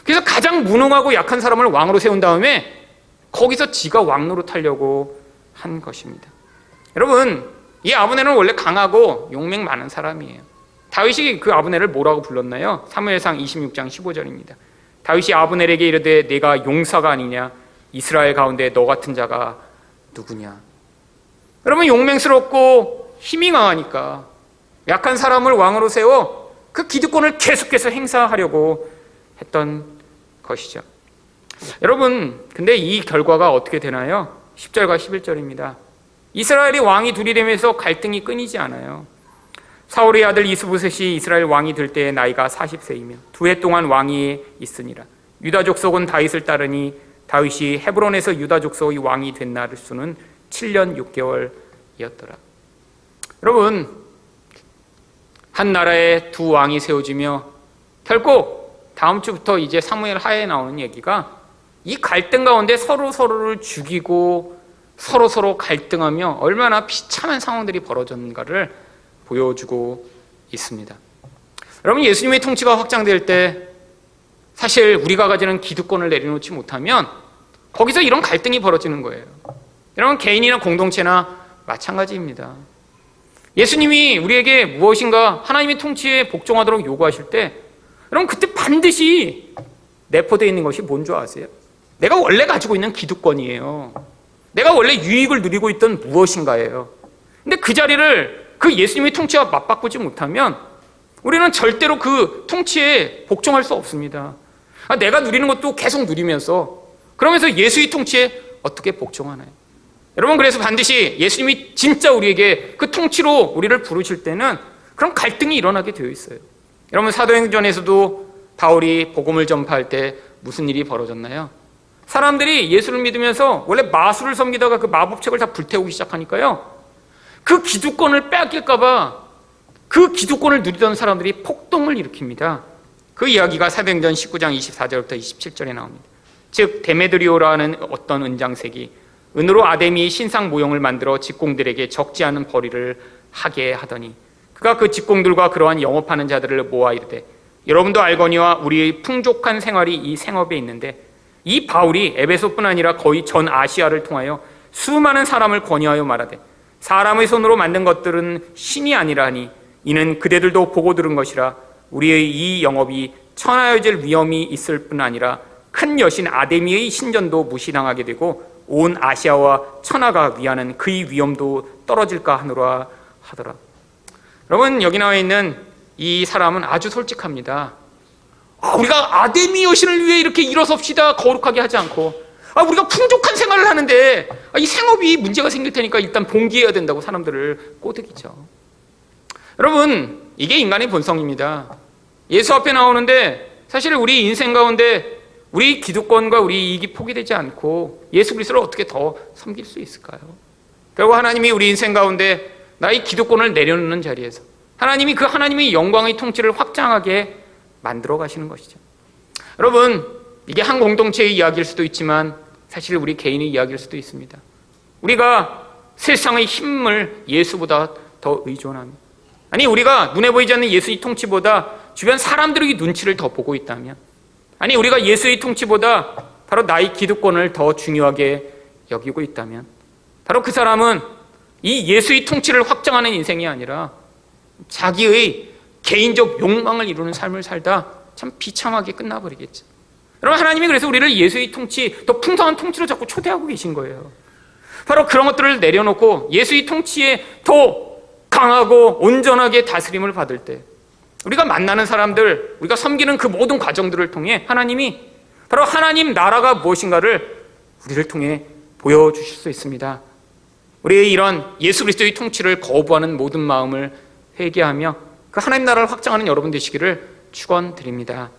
그래서 가장 무능하고 약한 사람을 왕으로 세운 다음에 거기서 지가 왕노릇 하려고 한 것입니다. 여러분, 이 아브넬은 원래 강하고 용맹 많은 사람이에요. 다윗이 그 아브넬을 뭐라고 불렀나요? 사무엘상 26장 15절입니다. 다윗이 아브넬에게 이르되 내가 용사가 아니냐? 이스라엘 가운데 너 같은 자가 누구냐? 여러분, 용맹스럽고 힘이 강하니까 약한 사람을 왕으로 세워 그 기득권을 계속해서 행사하려고 했던 것이죠. 여러분, 근데 이 결과가 어떻게 되나요? 10절과 11절입니다. 이스라엘이 왕이 둘이 되면서 갈등이 끊이지 않아요. 사울의 아들 이스보셋이 이스라엘 왕이 될 때의 나이가 40세이며 2해 동안 왕위에 있으니라. 유다 족속은 다윗을 따르니 다윗이 헤브론에서 유다 족속의 왕이 된 날 수는 7년 6개월이었더라. 여러분, 한 나라에 두 왕이 세워지며 결국 다음 주부터 이제 사무엘 하에 나오는 얘기가 이 갈등 가운데 서로를 죽이고 서로 갈등하며 얼마나 비참한 상황들이 벌어졌는가를 보여주고 있습니다. 여러분, 예수님의 통치가 확장될 때 사실 우리가 가지는 기득권을 내려놓지 못하면 거기서 이런 갈등이 벌어지는 거예요. 여러분, 개인이나 공동체나 마찬가지입니다. 예수님이 우리에게 무엇인가 하나님의 통치에 복종하도록 요구하실 때 여러분, 그때 반드시 내포되어 있는 것이 뭔 줄 아세요? 내가 원래 가지고 있는 기득권이에요. 내가 원래 유익을 누리고 있던 무엇인가예요. 근데 그 자리를 그 예수님의 통치와 맞바꾸지 못하면 우리는 절대로 그 통치에 복종할 수 없습니다. 내가 누리는 것도 계속 누리면서 그러면서 예수의 통치에 어떻게 복종하나요? 여러분, 그래서 반드시 예수님이 진짜 우리에게 그 통치로 우리를 부르실 때는 그런 갈등이 일어나게 되어 있어요. 여러분, 사도행전에서도 바울이 복음을 전파할 때 무슨 일이 벌어졌나요? 사람들이 예수를 믿으면서 원래 마술을 섬기다가 그 마법책을 다 불태우기 시작하니까요, 그 기득권을 빼앗길까 봐 그 기득권을 누리던 사람들이 폭동을 일으킵니다. 그 이야기가 사도행전 19장 24절부터 27절에 나옵니다. 즉 데메드리오라는 어떤 은장색이 은으로 아데미 신상 모형을 만들어 직공들에게 적지 않은 벌이를 하게 하더니 그가 그 직공들과 그러한 영업하는 자들을 모아 이르되 여러분도 알거니와 우리의 풍족한 생활이 이 생업에 있는데 이 바울이 에베소뿐 아니라 거의 전 아시아를 통하여 수많은 사람을 권유하여 말하되 사람의 손으로 만든 것들은 신이 아니라 하니 이는 그대들도 보고 들은 것이라 우리의 이 영업이 천하여질 위험이 있을 뿐 아니라 큰 여신 아데미의 신전도 무시당하게 되고 온 아시아와 천하가 위하는 그의 위엄도 떨어질까 하노라 하더라. 여러분, 여기 나와 있는 이 사람은 아주 솔직합니다. 우리가 아데미 여신을 위해 이렇게 일어섭시다 거룩하게 하지 않고, 우리가 풍족한 생활을 하는데 이 생업이 문제가 생길 테니까 일단 봉기해야 된다고 사람들을 꼬드기죠. 여러분, 이게 인간의 본성입니다. 예수 앞에 나오는데 사실 우리 인생 가운데 우리 기득권과 우리 이익이 포기되지 않고 예수 그리스도를 어떻게 더 섬길 수 있을까요? 결국 하나님이 우리 인생 가운데 나의 기득권을 내려놓는 자리에서 하나님이 그 하나님의 영광의 통치를 확장하게 만들어 가시는 것이죠. 여러분, 이게 한 공동체의 이야기일 수도 있지만 사실 우리 개인의 이야기일 수도 있습니다. 우리가 세상의 힘을 예수보다 더 의존합니다. 아니, 우리가 눈에 보이지 않는 예수의 통치보다 주변 사람들의 눈치를 더 보고 있다면, 아니, 우리가 예수의 통치보다 바로 나의 기득권을 더 중요하게 여기고 있다면, 바로 그 사람은 이 예수의 통치를 확장하는 인생이 아니라 자기의 개인적 욕망을 이루는 삶을 살다 참 비참하게 끝나버리겠죠. 여러분, 하나님이 그래서 우리를 예수의 통치, 더 풍성한 통치로 자꾸 초대하고 계신 거예요. 바로 그런 것들을 내려놓고 예수의 통치에 더 강하고 온전하게 다스림을 받을 때 우리가 만나는 사람들, 우리가 섬기는 그 모든 과정들을 통해 하나님이 바로 하나님 나라가 무엇인가를 우리를 통해 보여주실 수 있습니다. 우리의 이런 예수 그리스도의 통치를 거부하는 모든 마음을 회개하며 그 하나님 나라를 확장하는 여러분 되시기를 축원드립니다.